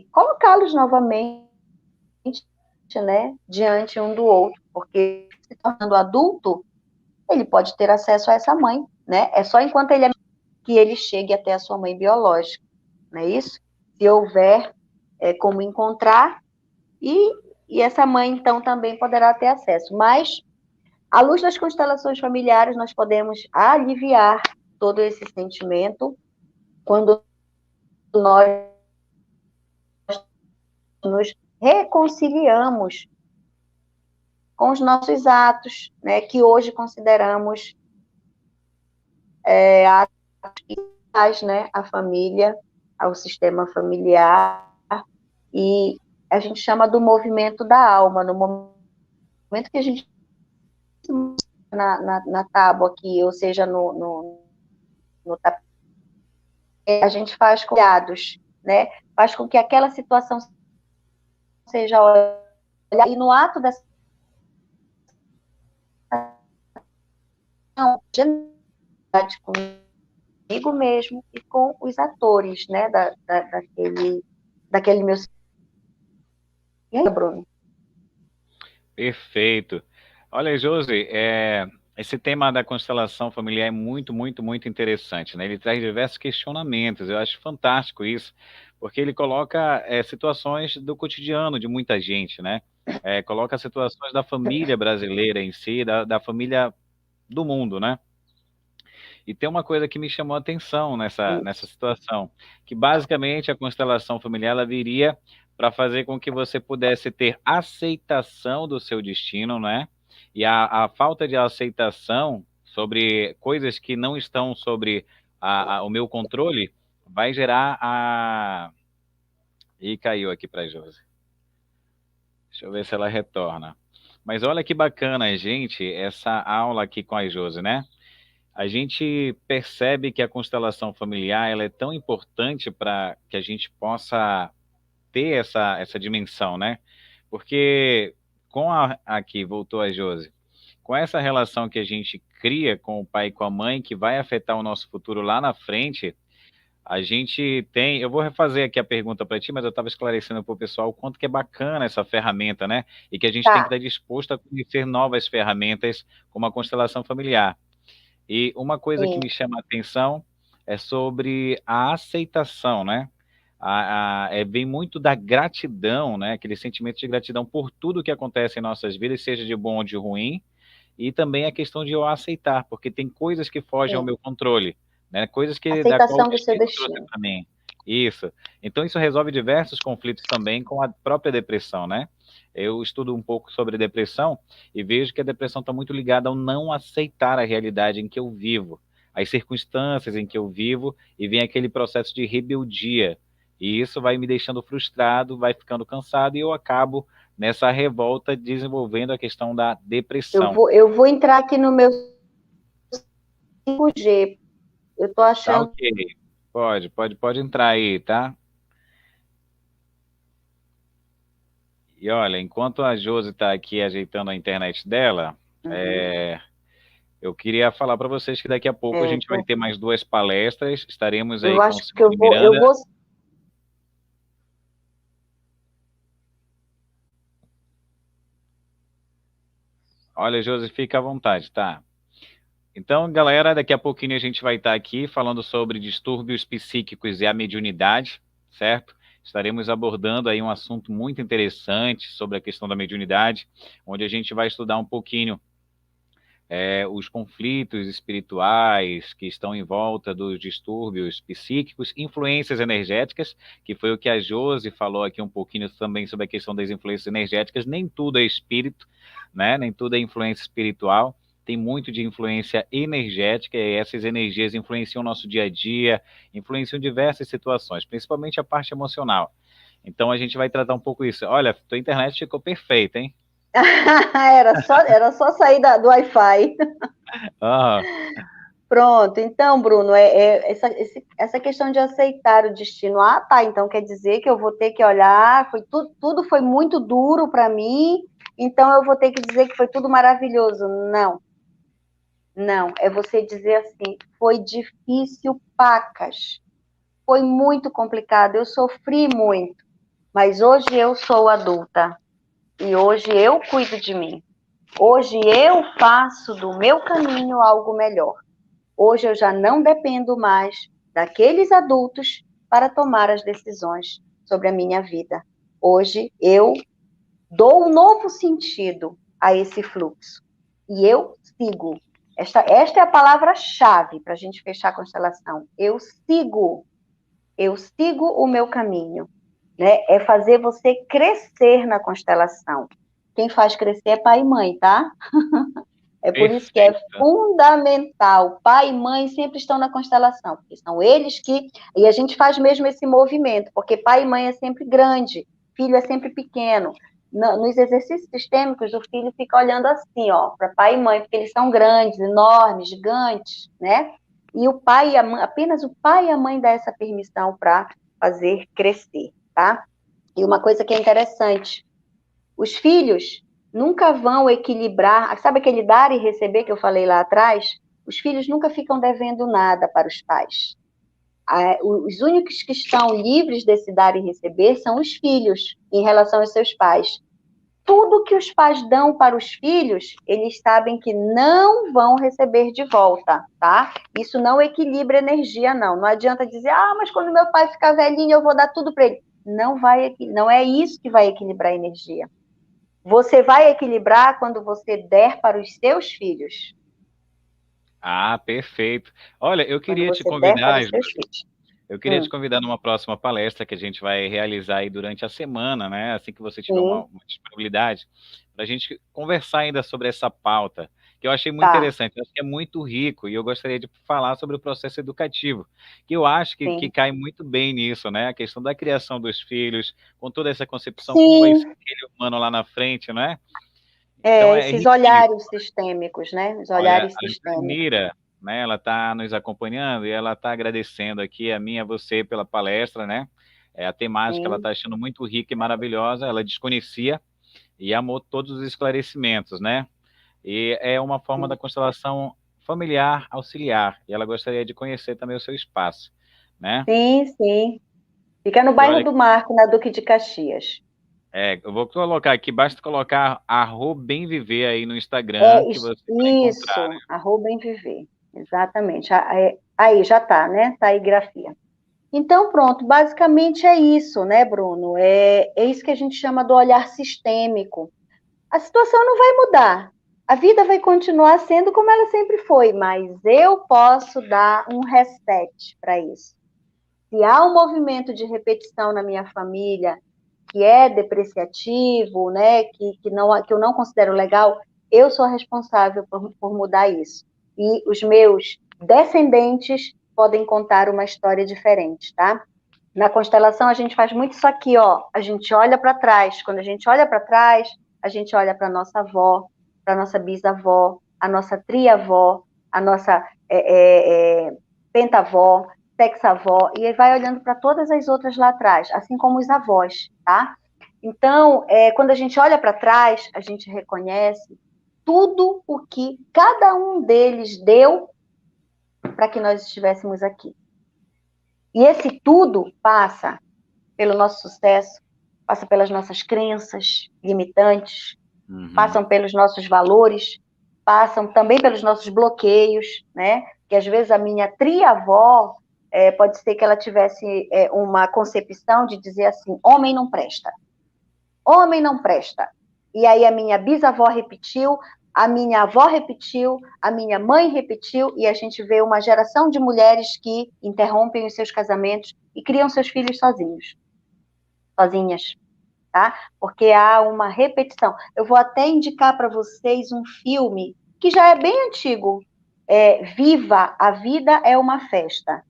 colocá-los novamente, né, diante um do outro, porque se tornando adulto, ele pode ter acesso a essa mãe, né? É só enquanto ele é que ele chegue até a sua mãe biológica, não é isso? Se houver como encontrar, e, e essa mãe, então, também poderá ter acesso. Mas, à luz das constelações familiares, nós podemos aliviar todo esse sentimento quando nós nos reconciliamos com os nossos atos, né, que hoje consideramos atos que faz, né, a família, ao sistema familiar, e a gente chama do movimento da alma, no momento que a gente na tábua aqui, ou seja, no tapete, a gente faz com cuidados, né? Faz com que aquela situação seja olhada, e no ato dessa generosidade comigo mesmo e com os atores, né, daquele meu... E aí, Bruno? perfeito. Olha, Josi, esse tema da constelação familiar é muito, muito, muito interessante, né? Ele traz diversos questionamentos. Eu acho fantástico isso, porque ele coloca situações do cotidiano de muita gente, né? Coloca situações da família brasileira em si, da família do mundo, né? E tem uma coisa que me chamou a atenção nessa situação, que basicamente a constelação familiar ela viria para fazer com que você pudesse ter aceitação do seu destino, né? E a falta de aceitação sobre coisas que não estão sobre o meu controle vai gerar a. E caiu aqui para a Josi. Deixa eu ver se ela retorna. Mas olha que bacana, gente, essa aula aqui com a Josi, né? A gente percebe que a constelação familiar ela é tão importante para que a gente possa ter essa dimensão, né? Porque aqui voltou a Josi, com essa relação que a gente cria com o pai e com a mãe, que vai afetar o nosso futuro lá na frente, a gente tem. Eu vou refazer aqui a pergunta para ti, mas eu estava esclarecendo para o pessoal o quanto que é bacana essa ferramenta, né? E que a gente tem que Tá, estar disposto a conhecer novas ferramentas como a constelação familiar. E uma coisa que sim. me chama a atenção é sobre a aceitação, né? Vem muito da gratidão, né? Aquele sentimento de gratidão por tudo que acontece em nossas vidas, seja de bom ou de ruim, e também a questão de eu aceitar, porque tem coisas que fogem ao Sim, meu controle, né? Coisas que da qual o aceitação do seu destino trouxe destino. para mim. Isso. Então isso resolve diversos conflitos também com a própria depressão, né? Eu estudo um pouco sobre depressão e vejo que a depressão está muito ligada ao não aceitar a realidade em que eu vivo, as circunstâncias em que eu vivo, e vem aquele processo de rebeldia. E isso vai me deixando frustrado, vai ficando cansado e eu acabo nessa revolta, desenvolvendo a questão da depressão. Eu vou entrar aqui no meu 5G. Eu tô Tá achando. ok. Pode entrar aí, tá? E olha, enquanto a Josi está aqui ajeitando a internet dela, Uhum. eu queria falar para vocês que daqui a pouco a gente vai ter mais 2 palestras, estaremos aí Eu com o acho que Simone Miranda. Olha, Josi, fica à vontade, tá? Então, galera, daqui a pouquinho a gente vai estar aqui falando sobre distúrbios psíquicos e a mediunidade, certo? Estaremos abordando aí um assunto muito interessante sobre a questão da mediunidade, onde a gente vai estudar um pouquinho os conflitos espirituais que estão em volta dos distúrbios psíquicos, influências energéticas, que foi o que a Josi falou aqui um pouquinho também sobre a questão das influências energéticas. Nem tudo é espírito, né? Nem tudo é influência espiritual. Tem muito de influência energética, e essas energias influenciam o nosso dia a dia, influenciam diversas situações, principalmente a parte emocional. Então a gente vai tratar um pouco isso. Olha, tua internet ficou perfeita, hein? Era só sair do Wi-Fi. Ah, Pronto, então, Bruno, essa questão de aceitar o destino. Ah, tá, então quer dizer que eu vou ter que olhar, tudo foi muito duro para mim, então eu vou ter que dizer que foi tudo maravilhoso. Não, não, é você dizer assim, foi difícil, pacas, foi muito complicado, eu sofri muito, mas hoje eu sou adulta e hoje eu cuido de mim. Hoje eu faço do meu caminho algo melhor. Hoje eu já não dependo mais daqueles adultos para tomar as decisões sobre a minha vida. Hoje eu dou um novo sentido a esse fluxo. E eu sigo. Esta é a palavra-chave para a gente fechar a constelação. Eu sigo o meu caminho. Né? É fazer você crescer na constelação. Quem faz crescer é pai e mãe, tá? É por isso que é perfeito. fundamental. Pai e mãe sempre estão na constelação, porque são eles que. E a gente faz mesmo esse movimento, porque pai e mãe é sempre grande, filho é sempre pequeno. Nos exercícios sistêmicos, o filho fica olhando assim, ó, para pai e mãe, porque eles são grandes, enormes, gigantes, né? E o pai e a mãe, apenas o pai e a mãe dá essa permissão para fazer crescer, tá? E uma coisa que é interessante, os filhos nunca vão equilibrar, sabe aquele dar e receber que eu falei lá atrás? Os filhos nunca ficam devendo nada para os pais. Os únicos que estão livres desse dar e receber são os filhos em relação aos seus pais. Tudo que os pais dão para os filhos, eles sabem que não vão receber de volta, tá? Isso não equilibra energia, não. Não adianta dizer, ah, mas quando meu pai ficar velhinho, eu vou dar tudo para ele. Não é isso que vai equilibrar a energia. Você vai equilibrar quando você der para os seus filhos. Ah, perfeito. Olha, Quando você der para os seus Josi, filhos. eu queria te convidar numa próxima palestra que a gente vai realizar aí durante a semana, né? Assim que você tiver Sim, uma disponibilidade, para a gente conversar ainda sobre essa pauta, que eu achei muito tá. interessante, eu acho que é muito rico, e eu gostaria de falar sobre o processo educativo, que eu acho que Sim. cai muito bem nisso, né? A questão da criação dos filhos, com toda essa concepção, como vai ser Sim, aquele humano lá na frente, né? Então é esses riquíssimo. olhares sistêmicos, né? Os Olha, olhares a sistêmicos. Janira, né, ela está nos acompanhando e ela está agradecendo aqui a mim e a você pela palestra, né? A temática ela Sim, está achando muito rica e maravilhosa, ela desconhecia e amou todos os esclarecimentos, né? E é uma forma da sim. constelação familiar auxiliar, e ela gostaria de conhecer também o seu espaço, né? Sim, sim. Fica no E bairro olha, do Marco, na Duque de Caxias. eu vou colocar aqui, basta colocar @bemviver aí no Instagram que você vai encontrar. Isso, arroba em viver. Exatamente. Aí já tá, né? Tá aí grafia. Então, pronto, basicamente é isso, né, Bruno? É isso que a gente chama do olhar sistêmico. A situação não vai mudar. A vida vai continuar sendo como ela sempre foi, mas eu posso dar um reset para isso. Se há um movimento de repetição na minha família que é depreciativo, né, que eu não considero legal, eu sou a responsável por mudar isso. E os meus descendentes podem contar uma história diferente, tá? Na constelação, a gente faz muito isso aqui, ó. A gente olha para trás. Quando a gente olha para trás, a gente olha para nossa avó, para nossa bisavó, a nossa tria-avó, a nossa pentavó, sexavó, e aí vai olhando para todas as outras lá atrás, assim como os avós, tá? Então, quando a gente olha para trás, a gente reconhece tudo o que cada um deles deu para que nós estivéssemos aqui. E esse tudo passa pelo nosso sucesso, passa pelas nossas crenças limitantes, passam pelos nossos valores, passam também pelos nossos bloqueios, né? Que às vezes a minha tria-avó pode ser que ela tivesse uma concepção de dizer assim, homem não presta. Homem não presta. E aí a minha bisavó repetiu, a minha avó repetiu, a minha mãe repetiu, e a gente vê uma geração de mulheres que interrompem os seus casamentos e criam seus filhos sozinhas, tá? Porque há uma repetição. Eu vou até indicar para vocês um filme que já é bem antigo, Viva, a Vida é uma Festa.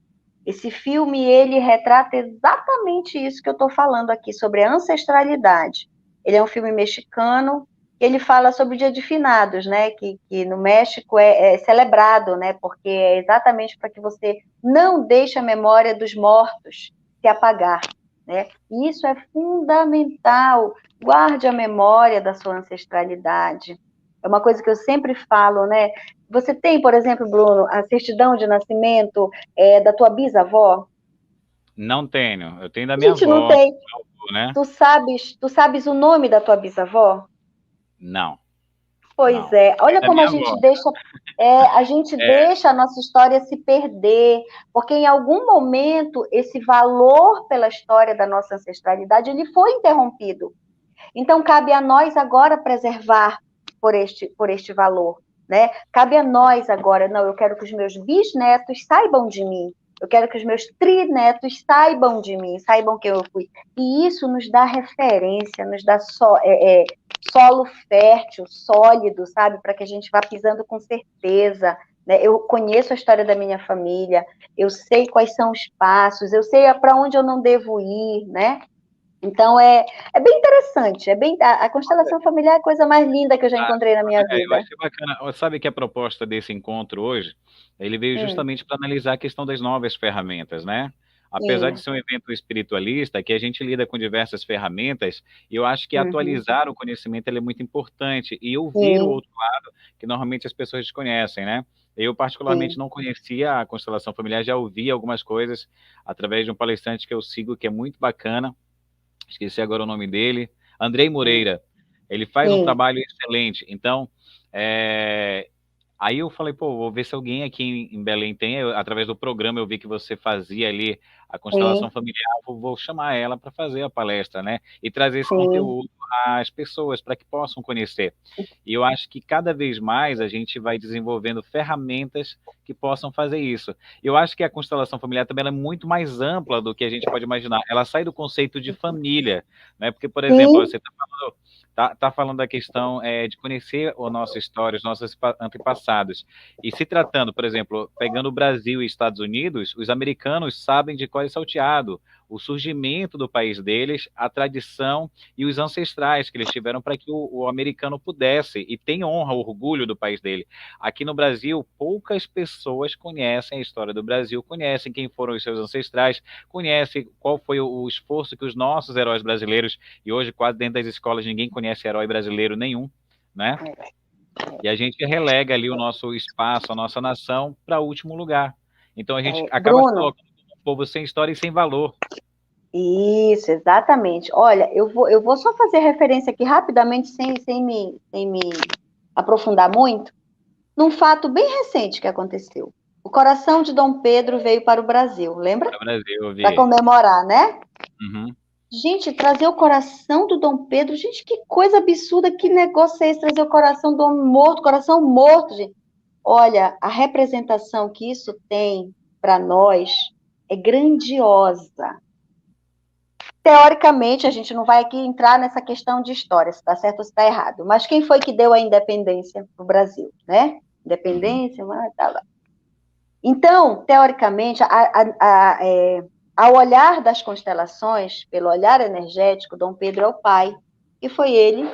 Esse filme, ele retrata exatamente isso que eu estou falando aqui, sobre a ancestralidade. Ele é um filme mexicano, ele fala sobre o Dia de Finados, né, que no México é celebrado, né, porque é exatamente para que você não deixe a memória dos mortos se apagar, né? E isso é fundamental, guarde a memória da sua ancestralidade. É uma coisa que eu sempre falo, né? Você tem, por exemplo, Bruno, a certidão de nascimento da tua bisavó? Não tenho. Eu tenho da A minha gente não avó, tem. né? Tu sabes o nome da tua bisavó? Não, Pois não. é. É Olha da como minha avó. a gente É, deixa a nossa história se perder, porque em algum momento esse valor pela história da nossa ancestralidade ele foi interrompido. Então, cabe a nós agora preservar por este valor, né? Cabe a nós agora, não, eu quero que os meus bisnetos saibam de mim, eu quero que os meus trinetos saibam de mim, saibam quem eu fui. E isso nos dá referência, nos dá solo fértil, sólido, sabe? Para que a gente vá pisando com certeza, né? Eu conheço a história da minha família, eu sei quais são os passos, eu sei para onde eu não devo ir, né? Então, é bem interessante. A constelação familiar é a coisa mais linda que eu já encontrei na minha eu vida. achei bacana. Sabe que a proposta desse encontro hoje, ele veio Hum, justamente para analisar a questão das novas ferramentas, né? Apesar de sim, ser um evento espiritualista, que a gente lida com diversas ferramentas, eu acho que uhum, atualizar o conhecimento ele é muito importante e ouvir o sim, outro lado, que normalmente as pessoas desconhecem, né? Eu, particularmente, sim, não conhecia a constelação familiar, já ouvi algumas coisas através de um palestrante que eu sigo, que é muito bacana, esqueci agora o nome dele, Andrei hum, Moreira. Ele faz um sim, trabalho excelente. Então, aí eu falei, pô, vou ver se alguém aqui em Belém tem. Através do programa eu vi que você fazia ali a constelação sim, familiar, vou chamar ela para fazer a palestra, né? E trazer esse sim. conteúdo às pessoas para que possam conhecer. E eu acho que cada vez mais a gente vai desenvolvendo ferramentas que possam fazer isso. Eu acho que a constelação familiar também é muito mais ampla do que a gente pode imaginar. Ela sai do conceito de família, né? Porque, por exemplo, Sim, você está falando, tá falando da questão de conhecer a nossa história, os nossos antepassados. E se tratando, por exemplo, pegando o Brasil e Estados Unidos, os americanos sabem de qual é salteado, o surgimento do país deles, a tradição e os ancestrais que eles tiveram para que o americano pudesse e tem honra, orgulho do país dele. Aqui no Brasil, poucas pessoas conhecem a história do Brasil, conhecem quem foram os seus ancestrais, conhecem qual foi o esforço que os nossos heróis brasileiros, e hoje quase dentro das escolas ninguém conhece herói brasileiro nenhum, né? E a gente relega ali o nosso espaço, a nossa nação, para o último lugar. Então a gente acaba se Bruno, colocando como um povo sem história e sem valor. isso, exatamente. Olha, eu vou só fazer referência aqui rapidamente, sem me aprofundar muito, num fato bem recente que aconteceu. O coração de Dom Pedro veio para o Brasil, lembra? Para o Brasil, eu Para vi. comemorar, né? Uhum. Gente, trazer o coração do Dom Pedro, gente, que coisa absurda, que negócio é esse, trazer o coração morto, gente. Olha, a representação que isso tem para nós é grandiosa. Teoricamente, a gente não vai aqui entrar nessa questão de história, se está certo ou se está errado, mas quem foi que deu a independência para o Brasil, né? Uhum. Independência, tá lá. Então, teoricamente, ao olhar das constelações, pelo olhar energético, Dom Pedro é o pai, e foi ele,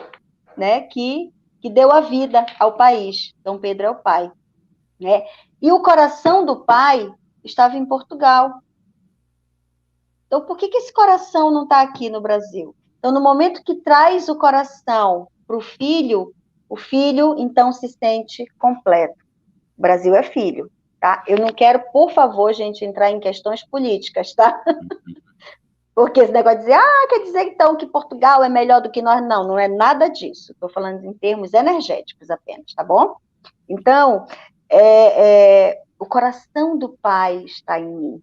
né, que deu a vida ao país. Dom Pedro é o pai, né? E o coração do pai estava em Portugal. Então, por que esse coração não está aqui no Brasil? Então, no momento que traz o coração para o filho, então, se sente completo. O Brasil é filho, tá? Eu não quero, por favor, gente, entrar em questões políticas, tá? Porque esse negócio de dizer, quer dizer então que Portugal é melhor do que nós? Não, não é nada disso. Estou falando em termos energéticos apenas, tá bom? Então, o coração do pai está em mim.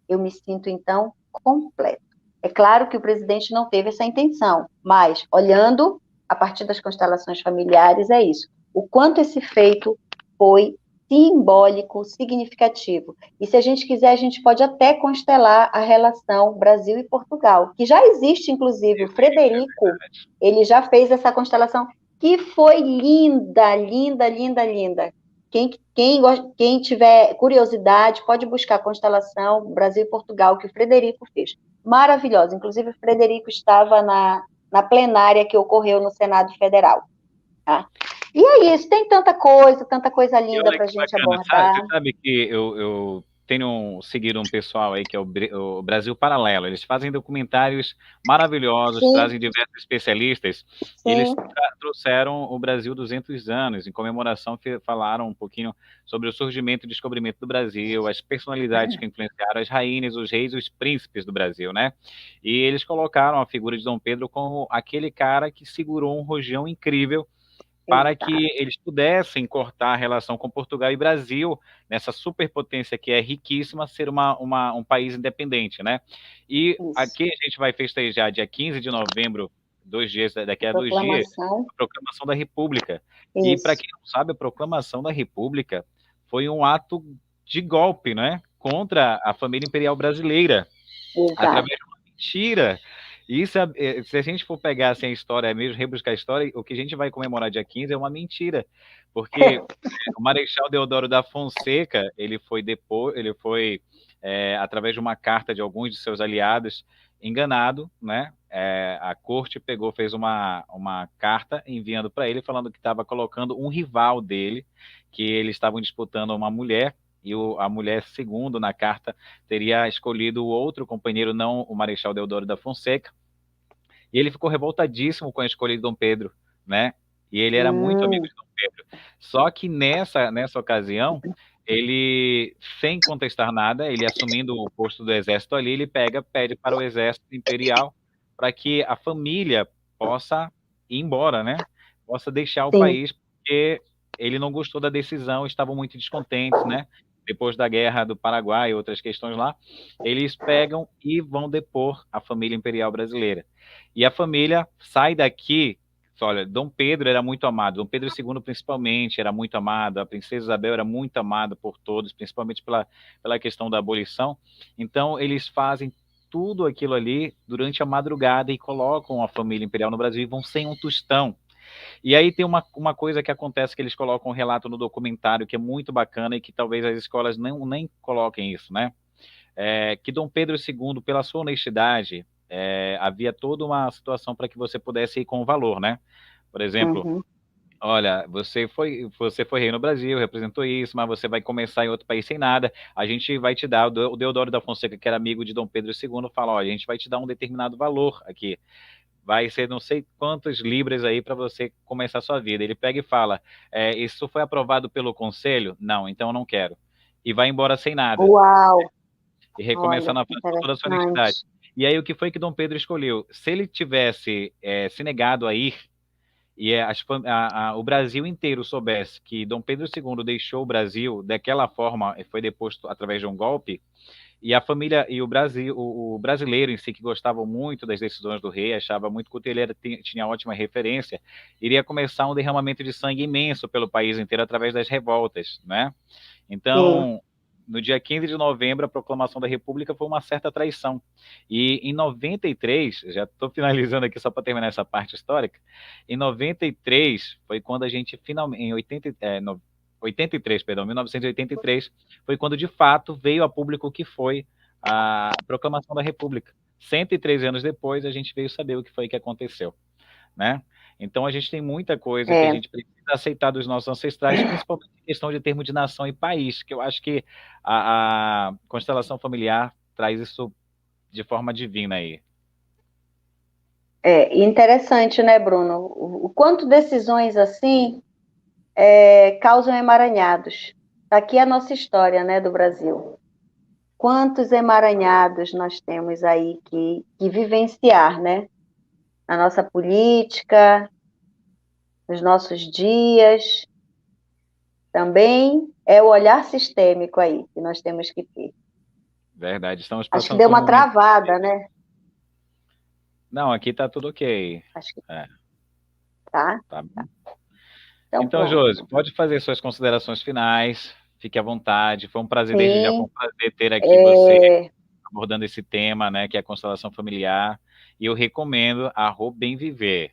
Eu me sinto, então, completo. É claro que o presidente não teve essa intenção, mas, olhando a partir das constelações familiares, é isso. O quanto esse feito foi simbólico, significativo. E se a gente quiser, a gente pode até constelar a relação Brasil e Portugal, que já existe, inclusive, o Frederico, ele já fez essa constelação, que foi linda, linda, linda, linda. Quem tiver curiosidade, pode buscar a constelação Brasil e Portugal, que o Frederico fez. Maravilhosa. Inclusive, o Frederico estava na plenária que ocorreu no Senado Federal. Tá? E é isso, tem tanta coisa linda para a gente bacana. abordar. Você sabe que eu tenho seguido um pessoal aí que é o Brasil Paralelo. Eles fazem documentários maravilhosos, Sim. trazem diversos especialistas. E eles Sim. trouxeram o Brasil 200 anos. Em comemoração, falaram um pouquinho sobre o surgimento e descobrimento do Brasil, as personalidades que influenciaram as rainhas, os reis, os príncipes do Brasil, né? E eles colocaram a figura de Dom Pedro como aquele cara que segurou um rojão incrível para que eles pudessem cortar a relação com Portugal e Brasil, nessa superpotência que é riquíssima, ser um país independente, né? E Isso. aqui a gente vai festejar dia 15 de novembro, daqui a 2 dias, a proclamação da República. Isso. E para quem não sabe, a proclamação da República foi um ato de golpe, né? Contra a família imperial brasileira. Exato. Através de uma mentira. Isso, se a gente for pegar assim, a história mesmo, rebuscar a história, o que a gente vai comemorar dia 15 é uma mentira, porque o Marechal Deodoro da Fonseca, ele foi através de uma carta de alguns de seus aliados, enganado, né? A corte fez uma carta enviando para ele, falando que estava colocando um rival dele, que eles estavam disputando uma mulher, e a mulher, segundo na carta, teria escolhido o outro companheiro, não o Marechal Deodoro da Fonseca, e ele ficou revoltadíssimo com a escolha de Dom Pedro, né? E ele era muito amigo de Dom Pedro. Só que nessa ocasião, ele, sem contestar nada, ele assumindo o posto do exército ali, ele pede para o exército imperial para que a família possa ir embora, né? Possa deixar o país, porque ele não gostou da decisão, estavam muito descontentes, né? Depois da guerra do Paraguai e outras questões lá, eles pegam e vão depor a família imperial brasileira. E a família sai daqui. Olha, Dom Pedro era muito amado, Dom Pedro II principalmente era muito amado, a princesa Isabel era muito amada por todos, principalmente pela questão da abolição. Então, eles fazem tudo aquilo ali durante a madrugada e colocam a família imperial no Brasil e vão sem um tostão. E aí tem uma coisa que acontece, que eles colocam um relato no documentário que é muito bacana e que talvez as escolas nem coloquem isso, né? Que Dom Pedro II, pela sua honestidade, havia toda uma situação para que você pudesse ir com valor, né? Por exemplo, olha, você foi rei no Brasil, representou isso, mas você vai começar em outro país sem nada, a gente vai te dar, o Deodoro da Fonseca, que era amigo de Dom Pedro II, fala, olha, a gente vai te dar um determinado valor aqui, vai ser não sei quantas libras aí para você começar a sua vida. Ele pega e fala, isso foi aprovado pelo conselho? Não, então eu não quero. E vai embora sem nada. Uau! E recomeçar na toda a sua honestidade. E aí o que foi que Dom Pedro escolheu? Se ele tivesse se negado a ir, e o Brasil inteiro soubesse que Dom Pedro II deixou o Brasil daquela forma, foi deposto através de um golpe, e a família e o brasileiro em si, que gostavam muito das decisões do rei, achava muito que ele tinha ótima referência, iria começar um derramamento de sangue imenso pelo país inteiro através das revoltas, né? Então, no dia 15 de novembro, a proclamação da República foi uma certa traição. E em 93, já estou finalizando aqui só para terminar essa parte histórica, em 93 foi quando a gente finalmente, em 1983, foi quando de fato veio a público o que foi a proclamação da República. 113 anos depois, a gente veio saber o que foi que aconteceu, né? Então, a gente tem muita coisa que a gente precisa aceitar dos nossos ancestrais, principalmente em questão de termo de nação e país, que eu acho que a constelação familiar traz isso de forma divina aí. Interessante, né, Bruno? O quanto decisões assim causam emaranhados. Tá aqui a nossa história, né, do Brasil. Quantos emaranhados nós temos aí que vivenciar, né? Na nossa política, nos nossos dias. Também é o olhar sistêmico aí que nós temos que ter. Verdade, estamos Acho que passando deu por um uma momento. travada, né? Não, aqui tá tudo ok. Acho que É, tá. tá bom. Então, Então, Josi, pronto. pode fazer suas considerações finais. Fique à vontade. Foi um prazer desde já, foi um Sim, prazer ter aqui você abordando esse tema, né, que é a constelação familiar. E eu recomendo a Rô Bem Viver.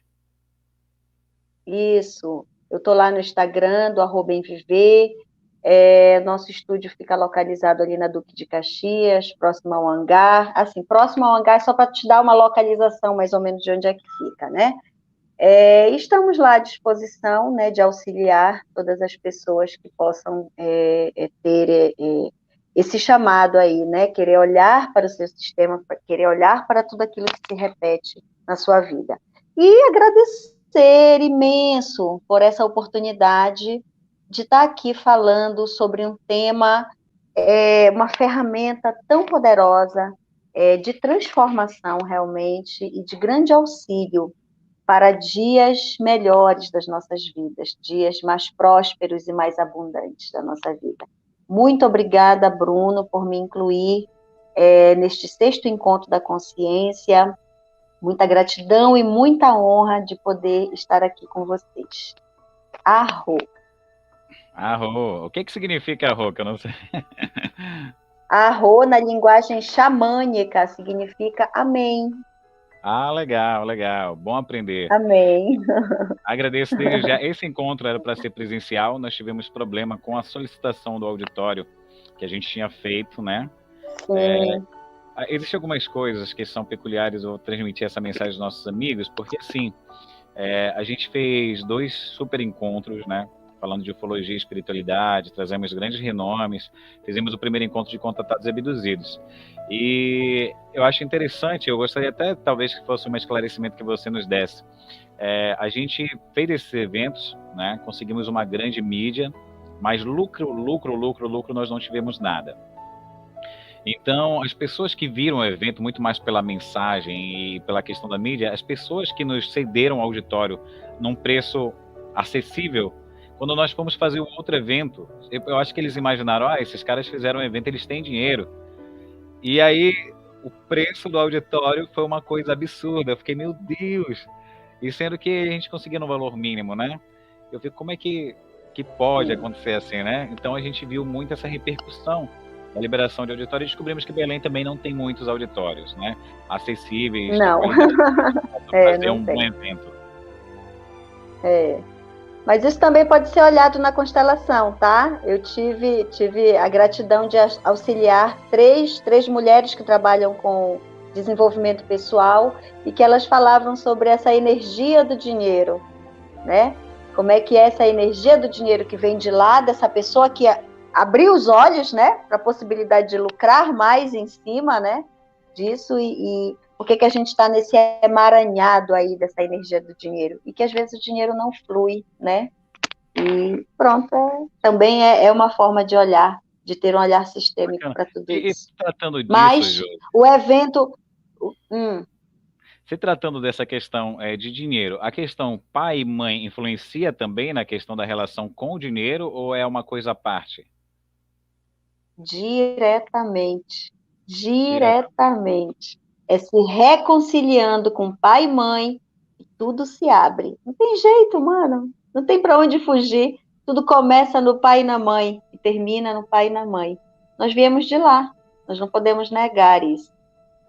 isso. Eu estou lá no Instagram do @emviver. Nosso estúdio fica localizado ali na Duque de Caxias, próximo ao hangar. Assim, próximo ao hangar, só para te dar uma localização mais ou menos de onde é que fica, né? Estamos lá à disposição, né, de auxiliar todas as pessoas que possam ter esse chamado aí, né, querer olhar para o seu sistema, querer olhar para tudo aquilo que se repete na sua vida. E agradecer imenso por essa oportunidade de estar aqui falando sobre um tema, uma ferramenta tão poderosa, de transformação realmente e de grande auxílio para dias melhores das nossas vidas, dias mais prósperos e mais abundantes da nossa vida. Muito obrigada, Bruno, por me incluir neste 6º encontro da consciência. Muita gratidão e muita honra de poder estar aqui com vocês. Arro. Arro. O que significa arro, que eu não sei. Arro, na linguagem xamânica, significa amém. Ah, legal, legal. Bom aprender. Amém. Agradeço desde já. Esse encontro era para ser presencial, nós tivemos problema com a solicitação do auditório que a gente tinha feito, né? Sim. Existem algumas coisas que são peculiares, eu vou transmitir essa mensagem aos nossos amigos, porque assim, a gente fez 2 super encontros, né? Falando de ufologia e espiritualidade, trazemos grandes renomes, fizemos o primeiro encontro de contatados e abduzidos. E eu acho interessante, eu gostaria até talvez que fosse um esclarecimento que você nos desse. A gente fez esses eventos, né? Conseguimos uma grande mídia, mas lucro nós não tivemos nada. Então, as pessoas que viram o evento muito mais pela mensagem e pela questão da mídia, as pessoas que nos cederam o auditório num preço acessível, quando nós fomos fazer o outro evento, eu acho que eles imaginaram, esses caras fizeram um evento, eles têm dinheiro. E aí, o preço do auditório foi uma coisa absurda. Eu fiquei, meu Deus! E sendo que a gente conseguia no valor mínimo, né? Eu fico, como é que pode acontecer assim, né? Então, a gente viu muito essa repercussão da liberação de auditório e descobrimos que Belém também não tem muitos auditórios, né? Acessíveis, de Não. qualidade, para fazer não um tem. bom evento. Mas isso também pode ser olhado na constelação, tá? Eu tive a gratidão de auxiliar três mulheres que trabalham com desenvolvimento pessoal e que elas falavam sobre essa energia do dinheiro, né? Como é que é essa energia do dinheiro que vem de lá, dessa pessoa que abriu os olhos, né, para a possibilidade de lucrar mais em cima, né, disso e por que a gente está nesse emaranhado aí dessa energia do dinheiro e que às vezes o dinheiro não flui, né? E pronto, também é uma forma de olhar, de ter um olhar sistêmico Bacana. para tudo E isso. tratando disso, Mas Jô, o evento, se tratando dessa questão de dinheiro, a questão pai e mãe influencia também na questão da relação com o dinheiro ou é uma coisa à parte? diretamente, Direto. diretamente, é se reconciliando com pai e mãe e tudo se abre. Não tem jeito, mano. Não tem para onde fugir. Tudo começa no pai e na mãe e termina no pai e na mãe. Nós viemos de lá. Nós não podemos negar isso.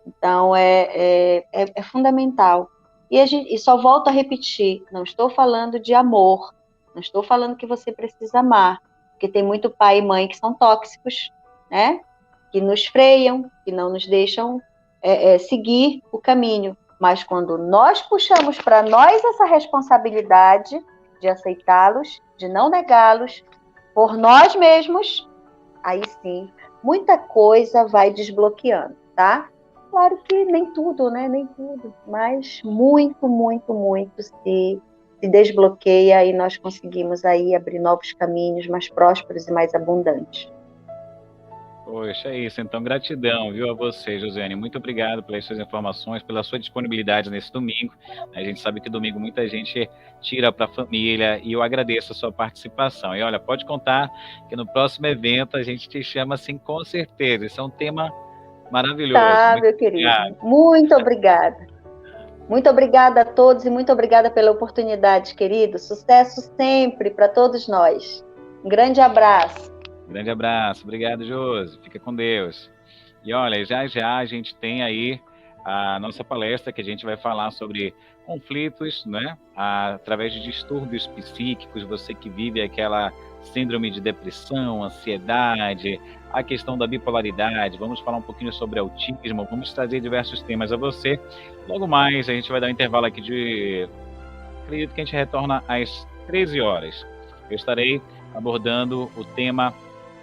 Então, é fundamental. E só volto a repetir, não estou falando de amor, não estou falando que você precisa amar, porque tem muito pai e mãe que são tóxicos, né? que nos freiam, que não nos deixam seguir o caminho. Mas quando nós puxamos para nós essa responsabilidade de aceitá-los, de não negá-los, por nós mesmos, aí sim, muita coisa vai desbloqueando, tá? Claro que nem tudo, né? Nem tudo, mas muito, muito, muito se desbloqueia e nós conseguimos aí abrir novos caminhos mais prósperos e mais abundantes. Poxa, é isso. Então, gratidão, viu, a você, Josiane. Muito obrigado pelas suas informações, pela sua disponibilidade nesse domingo. A gente sabe que domingo muita gente tira para a família e eu agradeço a sua participação. E olha, pode contar que no próximo evento a gente te chama assim com certeza. Isso é um tema maravilhoso. Tá, Muito meu querido. obrigado. Muito obrigada. Muito obrigada a todos e muito obrigada pela oportunidade, querido. Sucesso sempre para todos nós. Um grande abraço. Grande abraço. Obrigado, Josi. Fica com Deus. E olha, já já a gente tem aí a nossa palestra que a gente vai falar sobre conflitos, né? Através de distúrbios psíquicos, você que vive aquela síndrome de depressão, ansiedade, a questão da bipolaridade, vamos falar um pouquinho sobre autismo, vamos trazer diversos temas a você. Logo mais, a gente vai dar um intervalo aqui acredito que a gente retorna às 13 horas. Eu estarei abordando o tema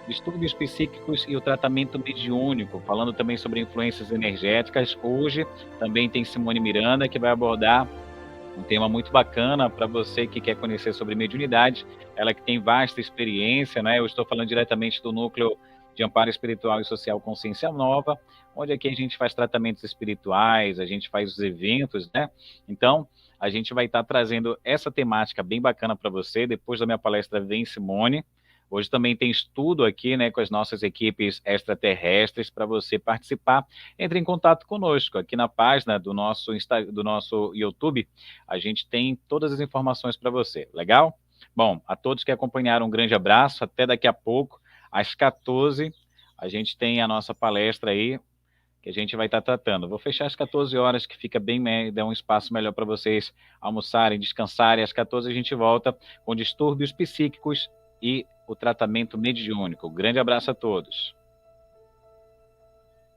distúrbios psíquicos e o tratamento mediúnico, falando também sobre influências energéticas. Hoje também tem Simone Miranda, que vai abordar um tema muito bacana para você que quer conhecer sobre mediunidade. Ela que tem vasta experiência, né? Eu estou falando diretamente do Núcleo de Amparo Espiritual e Social Consciência Nova, onde aqui a gente faz tratamentos espirituais, a gente faz os eventos, né? Então, a gente vai estar trazendo essa temática bem bacana para você. Depois da minha palestra vem Simone. Hoje também tem estudo aqui, né, com as nossas equipes extraterrestres para você participar. Entre em contato conosco aqui na página do nosso YouTube. A gente tem todas as informações para você. Legal? Bom, a todos que acompanharam, um grande abraço. Até daqui a pouco, às 14, a gente tem a nossa palestra aí que a gente vai estar tratando. Vou fechar às 14 horas, que fica bem, dá um espaço melhor para vocês almoçarem, descansarem. Às 14 a gente volta com distúrbios psíquicos e o tratamento mediúnico. Grande abraço a todos.